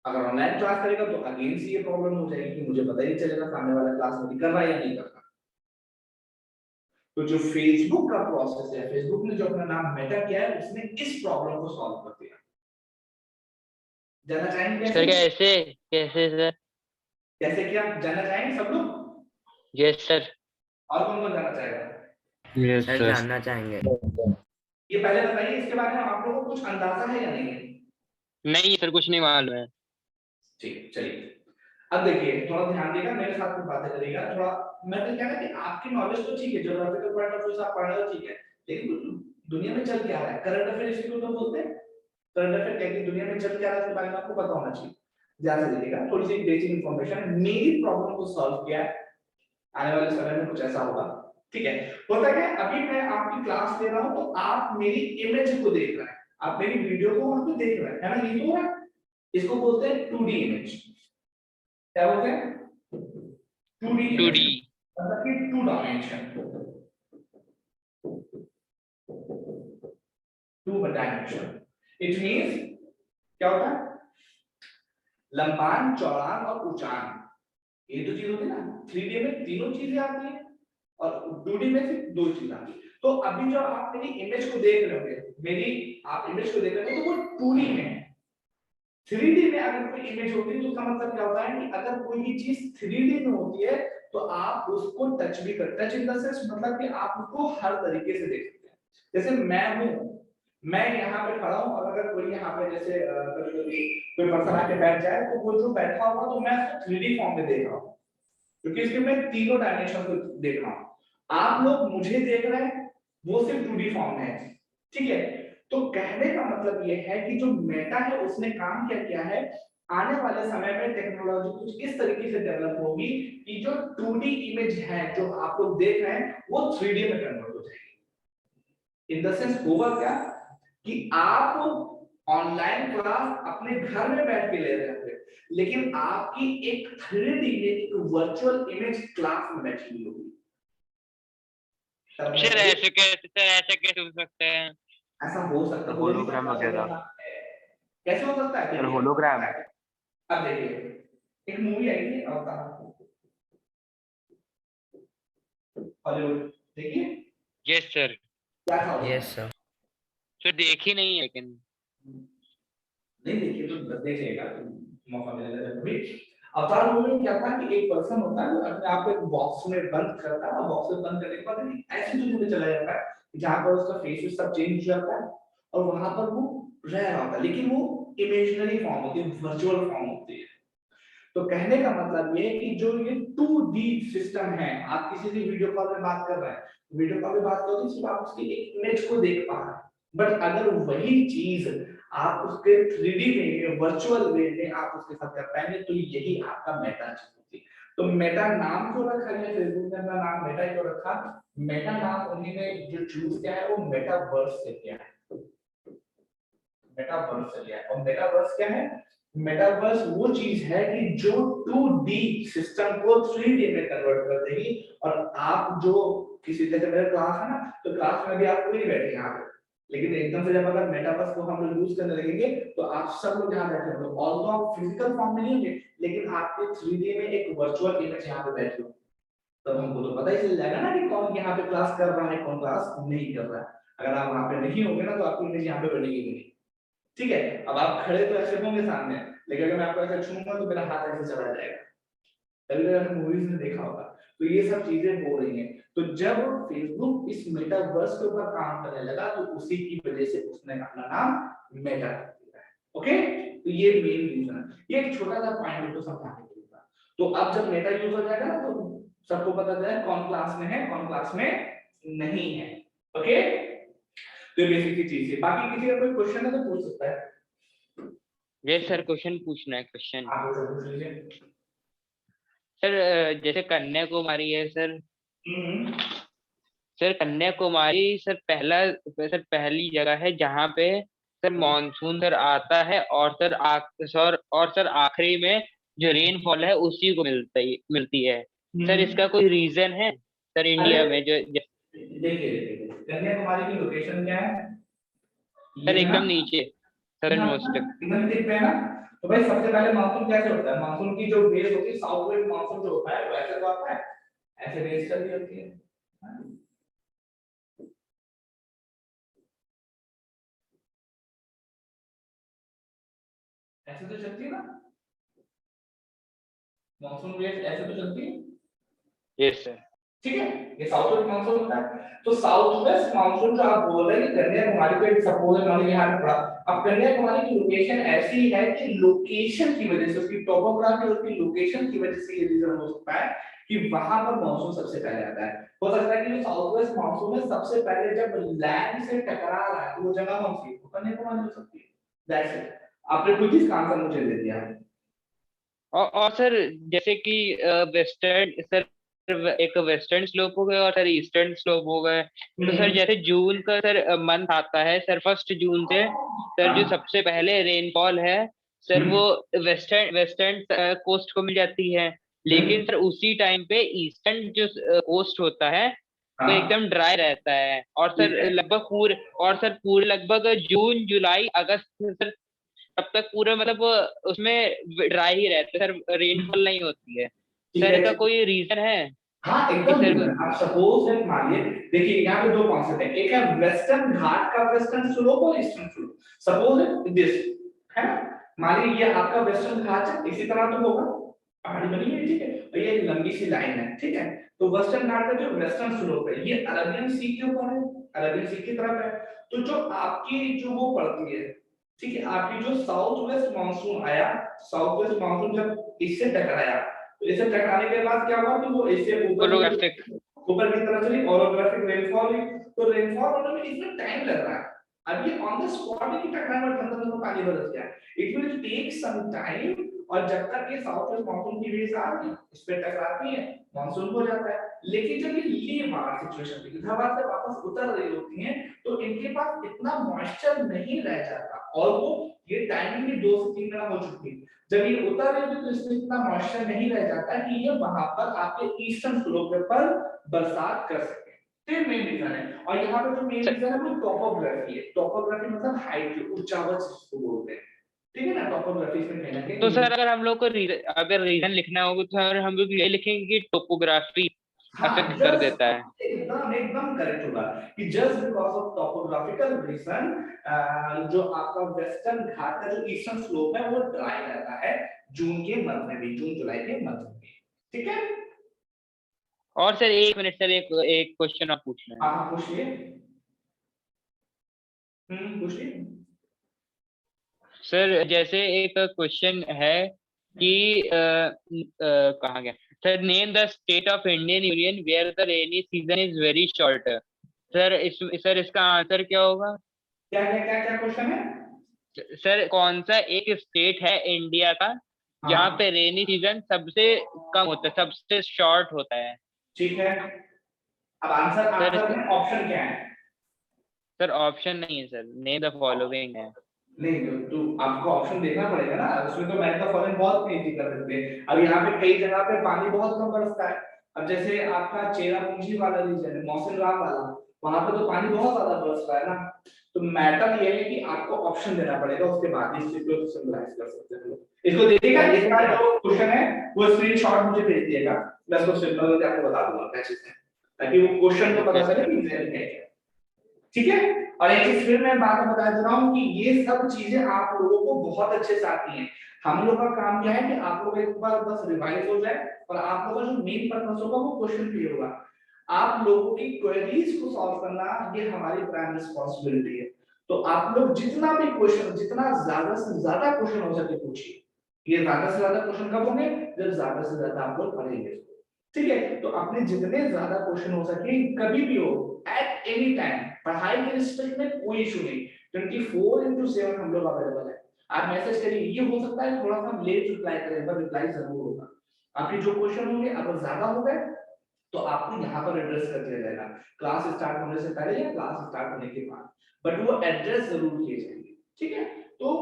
अगर ऑनलाइन क्लास करेगा तो अगेन से ये प्रॉब्लम हो जाएगी कि मुझे पता ही नहीं चलेगा सामने वाला क्लास में कर रहा है या नहीं कर रहा। तो जो फेसबुक का प्रोसेस है, फेसबुक ने जो अपना नाम मेटा किया है, उसने इस प्रॉब्लम को सॉल्व कर दिया। जानना चाहेंगे
सर
कैसे?
कैसे कैसे सर?
कैसे क्या जानना चाहेंगे सब लोग?
Yes sir.
और कौन कौन जानना चाहेगा?
Yes
sir
sir.
जानना चाहेंगे।
ये पहले बताइए, इसके बारे में आप लोगों को कुछ अंदाजा है या नहीं है?
नहीं सर, कुछ नहीं मालूम है।
ठीक, चलिए अब देखिए, थोड़ा ध्यान देगा, मेरे साथ कुछ बातें करेगा थोड़ा। मैं तो क्या है कि आपकी नॉलेज तो ठीक है, ज्योग्राफिकल पॉइंट ऑफ व्यू से आप पढ़ रहे हो, ठीक है, लेकिन कुछ दुनिया में चल क्या रहा है, करंट अफेयर इसको तो बोलते हैं। करंट अफेयर क्या कि दुनिया में चल क्या रहा है इसके बारे में आपको पता होना चाहिए। ध्यान से देखिएगा, थोड़ी सी बेसिक इंफॉर्मेशन। मेरी प्रॉब्लम को सॉल्व किया है, आने वाले समय में कुछ ऐसा होगा, ठीक है? होता क्या है, अभी मैं आपकी क्लास ले रहा हूं तो आप मेरी इमेज को देख रहे हैं, आप मेरी वीडियो को वहां पे देख रहे हैं, है ना? ये तो है, इसको बोलते हैं 2D इमेज। क्या बोलते हैं? 2D image,
2D।
मतलब कि 2 डायमेंशन, 2 डायमेंशन। इट मींस क्या होता है? लंबान, चौड़ान और ऊंचान, ये तो चीज होती है ना। 3D में तीनों चीजें आती हैं और 2D में सिर्फ 2 चीजें आती हैं। तो अभी जब आप मेरी इमेज को देख रहे होंगे, मेरी आप इमेज को देख रहे हो तो वो 2D में है। 3D में अगर कोई इमेज होती है तो उसका मतलब क्या होता है कि अगर कोई भी चीज 3D में होती है तो आप उसको टच भी कर, टच इन द सेंस मतलब कि आप उसको हर तरीके से देख सकते हैं। जैसे मैं हूं, मैं यहाँ पे खड़ा हूं और अगर कोई यहाँ पे जैसे कोई पर्सन आके बैठ जाए तो वो जो बैठा हुआ तो मैं उसको 3D फॉर्म में देख रहा हूँ, क्योंकि इसके मैं तीनों डायमेंशन को देख रहा हूँ। आप लोग मुझे देख रहे हैं, वो सिर्फ 2D फॉर्म में है, ठीक है? तो कहने का मतलब ये है कि जो मेटा है उसने काम क्या किया है, आने वाले समय में टेक्नोलॉजी कुछ इस तरीके से डेवलप होगी कि जो 2D इमेज है जो आप लोग देख रहे हैं वो 3D में कन्वर्ट हो जाएगी। इन द सेंस होगा क्या कि आप ऑनलाइन क्लास अपने घर में बैठ के ले रहे होंगे, लेकिन आपकी एक 3D में एक वर्चुअल इमेज क्लास में बैठी हुई होगी।
सर ऐसे कैसे हो सकते हैं?
ऐसा हो सकता है,
होलोग्राम वगैरह।
कैसे हो सकता है?
Sir hologram.
अब देखिए, एक मूवी आई थी अवतार, हॉलीवुड, देखिए
यस सर।
क्या था उसमें?
Yes sir.
सर देखी नहीं है लेकिन।
नहीं देखिए तो देखिएगा, तो मौका मिलेगा जब भी। अवतार मूवी में क्या था कि एक पर्सन होता है वो अपने आप को एक बॉक्स में बंद करता है और बॉक्स में बंद करने के बाद ऐसी दुनिया में चला जाता है जहां पर उसका फेस सब चेंज हो जाता है और वहां पर वो रह रहा होता है, लेकिन वो इमेजिनरी फॉर्म होती है, वर्चुअल फॉर्म होती है। तो कहने का मतलब ये है कि जो ये 2D सिस्टम है, आप किसी से वीडियो कॉल में बात कर रहे हैं, वीडियो कॉल में बात करो तो सिर्फ आप उसकी एक इमेज को देख पा रहे हैं, बट अगर वही चीज आप उसके 3D में वर्चुअल वे में आप उसके साथ कर पाएंगे तो यही आपका मेटा चीज होती है। तो मेटा नाम क्यों रखा गया, फेसबुक ने अपना नाम मेटा क्यों रखा? मेटा नाम उन्हीं ने जो चूज किया है वो मेटावर्स से किया है, मेटावर्स से किया है। और मेटावर्स क्या है? मेटावर्स वो चीज है कि जो 2D सिस्टम को 3D में कन्वर्ट कर देगी। और आप जो किसी तरह मेरा क्लास है ना, तो क्लास में भी आप कोई नहीं बैठे यहाँ पे, लेकिन एकदम से जब अगर मेटावर्स को हम लोग यूज करने लगेंगे तो आप सब लोग यहाँ बैठे होंगे, ऑल्दो आप फिजिकल फॉर्म में नहीं होंगे लेकिन आपके 3D में एक वर्चुअल इमेज यहाँ पे बैठे हो, तब हमको तो पता ही चल जाएगा ना कि कौन यहाँ पे क्लास कर रहा है, कौन क्लास नहीं कर रहा है। अगर आप वहां पे नहीं होंगे ना तो आपकी इमेज यहाँ पे बनेगी नहीं, ठीक है? अब आप खड़े तो ऐसे होंगे सामने, लेकिन अगर मैं आपको ऐसे छूंगा तो मेरा हाथ ऐसे चला जाएगा। कभी आपने मूवीज में देखा होगा। तो ये सब चीजें हो रही हैं। तो जब फेसबुक इस मेटावर्स के ऊपर काम करने लगा तो उसी की वजह से उसने अपना नाम मेटा कर दिया है। ओके, तो ये मेन रीजन है। ये एक छोटा सा पॉइंट तो समझाने के लिए था। तो अब जब मेटा यूज हो जाएगा ना तो सबको पता है कौन क्लास में है कौन क्लास में नहीं है। ओके, तो बेसिक चीज है। बाकी किसी का कोई क्वेश्चन है तो पूछ सकता है।
यस सर, क्वेश्चन पूछना है, क्वेश्चन।
आप पूछ लीजिए।
सर जैसे कन्याकुमारी है सर, सर कन्याकुमारी सर पहली जगह है जहाँ पे सर मॉनसून सर आता है, और सर आखिरी में जो रेनफॉल है उसी को मिलती है। सर इसका कोई रीजन है सर इंडिया में जो
देखिए कन्याकुमारी की लोकेशन क्या है,
सर
ये ना,
एकदम नीचे सदर्न मोस्ट।
एकदम टिप पे है ना। तो भाई सबसे पहले मानसून कैसे होता है, मानसून की जो बेस होती है साउथ वेस्ट मानसून जो होता है वो ऐसे तो आता है, ऐसे बेस चलती होती है, ऐसे तो चलती है ना, मानसून बेस ऐसे तो चलती है।
Yes sir.
ठीक है, ये साउथ वेस्ट मानसून होता है। तो साउथ वेस्ट मानसून जो आप बोल रहे हैं कन्याकुमारी पे सपोज मान लीजिए यहाँ पे पड़ा, अब कन्याकुमारी की लोकेशन ऐसी है कि लोकेशन की वजह से, उसकी टोपोग्राफी और उसकी लोकेशन की वजह से ये रीजन हो सकता है कि वहां पर मानसून सबसे पहले आता है। हो सकता है कि जो साउथ वेस्ट मानसून है सबसे पहले जब लैंड से टकरा रहा है तो वो जगह कौन सी है, वो कन्याकुमारी हो सकती है। दैट्स इट, आपने खुद ही इसका आंसर मुझे दे दिया।
और सर जैसे कि वेस्टर्न सर, एक वेस्टर्न स्लोप हो गए और सर ईस्टर्न स्लोप हो गए। तो सर जैसे जून का सर मंथ आता है सर, 1 जून से सर जो सबसे पहले रेनफॉल है सर वो वेस्टर्न वेस्टर्न कोस्ट को मिल जाती है, लेकिन सर उसी टाइम पे ईस्टर्न जो कोस्ट होता है वो एकदम ड्राई रहता है। और सर लगभग पूरे लगभग जून जुलाई अगस्त सर तब तक पूरे मतलब उसमें ड्राई ही रहते हैं सर, रेनफॉल नहीं होती है। सर इसका कोई रीजन है
हाँ
कि
एकदम
सर
बिल्कुल। आप सपोज है मानिए, देखिए यहाँ पे दो कॉन्सेप्ट है, एक है वेस्टर्न घाट का वेस्टर्न स्लोप और ईस्टर्न स्लोप। सपोज दिस है ना, मानिए ये आपका वेस्टर्न घाट है, इसी तरह तो होगा, पहाड़ी बनी है ठीक है, और ये एक लंबी सी लाइन है ठीक है। तो वेस्टर्न घाट का जो वेस्टर्न स्लोप है ये अरबियन सी के ऊपर है, अरबियन सी की तरफ है। तो जो आपकी जो वो पड़ती है ठीक है, आपकी जो साउथ वेस्ट मानसून आया, साउथ वेस्ट मानसून जब इससे टकराया तो इसे टकराने के बाद क्या हुआ कि वो इससे
ओरोग्राफिक
ऊपर की तरफ चली, ओरोग्राफिक रेनफॉल हुई। तो रेनफॉल होने में इसमें टाइम लग रहा है, अब ये ऑन द स्पॉट की टकराने में ठंडा ठंडा पानी बरस गया, it will take some time. और जब तक ये साउथ वेस्ट मानसून की वेव्स आ रही इस पे टकराती है मानसून हो जाता है। लेकिन जब ये बाहर सिचुएशन थी इलाहाबाद से वापस उतर रही होती हैं तो इनके पास इतना मॉइस्चर नहीं रह जाता, और वो ये टाइमिंग भी 2 से 3 गुना हो चुकी है। जब ये उतर रही होती तो इसमें इतना मॉइस्चर नहीं रह जाता कि ये वहां पर आपके ईस्टर्न स्लोप पर बरसात कर सके। तो मेन रीजन है। और यहाँ पे जो मेन रीजन है वो टोपोग्राफी है। टोपोग्राफी मतलब हाइट, ऊंचाई जिसको बोलते हैं, ठीक है ना। टोपोग्राफी इसमें कहीं ना
तो
कहीं
सर अगर हम लोग को अगर रीजन लिखना होगा तो सर हम लोग ये लिखेंगे कि टोपोग्राफी
हाँ
अफेक्ट कर
जस्ट
देता है।
एकदम एकदम करेक्ट होगा कि just because of topographical reason जो आपका वेस्टर्न घाट का जो ईस्टर्न स्लोप है वो ड्राई रहता है जून के मंथ में भी, जून जुलाई के मंथ में भी, ठीक है।
और सर 1 मिनट सर, एक क्वेश्चन आप पूछना है।
हाँ पूछिए। पूछिए।
सर जैसे एक क्वेश्चन है कि कहाँ गया sir, name the state of Indian union where the rainy season is very short. Sir इसका आंसर क्या होगा?
क्या क्या क्या क्या क्वेश्चन है?
सर कौन सा एक स्टेट है इंडिया का जहाँ
हाँ
पे रेनी सीजन सबसे कम होता है, सबसे शॉर्ट होता है?
ठीक है, अब आंसर
सर
आंसर में ऑप्शन क्या है?
सर ऑप्शन नहीं है सर, नेम द फॉलोइंग है।
नहीं तो आपको ऑप्शन देखना पड़ेगा ना, उसमें तो मैंने तो फॉरेन बहुत इजी कर सकते हैं। अब यहाँ पे कई जगह पे पानी बहुत कम बरसता है। अब जैसे आपका चेरापूंजी वाला रीजन है, मौसिन राम वाला, वहां पे तो पानी बहुत ज्यादा बरसता है ना। तो मैटर ये है कि आपको ऑप्शन देना पड़ेगा, उसके बाद इस चीज को सिंबलाइज कर सकते हैं। इसको देखिएगा, इसका जो क्वेश्चन है वो स्क्रीनशॉट मुझे भेज दिएगा, मैं इसको सिंबल करके आपको बता दूंगा क्या चीज है, ताकि वो क्वेश्चन को पता चले कि एग्जैक्ट क्या है, ठीक है। और एक चीज फिर मैं बात बता दे रहा हूँ कि ये सब चीजें आप लोगों को बहुत अच्छे से आती हैं। हम लोग का काम क्या है कि आप लोग एक बार बस रिवाइज हो जाए और आप लोगों का जो मेन पर्पस होगा वो क्वेश्चन क्लियर होगा। आप लोगों की क्वेरीज को सॉल्व करना ये हमारी प्राइम रिस्पांसिबिलिटी है। तो आप लोग जितना भी क्वेश्चन, जितना ज्यादा से ज्यादा क्वेश्चन हो सके पूछिए। ये ज्यादा से ज्यादा क्वेश्चन कब होंगे? जब ज्यादा से ज्यादा आप लोग पढ़ेंगे। ठीक है, तो अपने जितने ज्यादा क्वेश्चन हो सके कभी भी हो, एट एनी टाइम, पढ़ाई के रिस्पेक्ट में कोई इशू नहीं, 24/7 हम लोग अवेलेबल है। आप मैसेज करिए, ये हो सकता है थोड़ा सा लेट रिप्लाई करें, पर रिप्लाई जरूर होगा। आपके जो क्वेश्चन होंगे अगर ज्यादा हो गए तो आपको यहाँ पर एड्रेस कर दिया जाएगा, क्लास स्टार्ट होने से पहले या क्लास स्टार्ट होने के बाद, बट वो एड्रेस जरूर किए जाएंगे। ठीक है, तो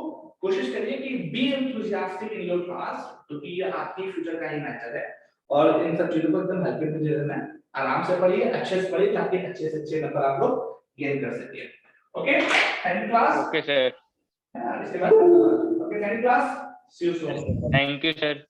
कोशिश करिए कि be enthusiastic in your class, क्योंकि ये आपकी फ्यूचर का ही मैटर है, और इन सब चीजों को एकदम हल्के में ले लेना है, आराम से पढ़िए, अच्छे से पढ़िए, ताकि अच्छे से अच्छे नंबर आप लोग गेन कर सकिए। Okay, thank you class.
Okay sir,
इसके बाद okay, thank you class, see you soon.
Thank you sir.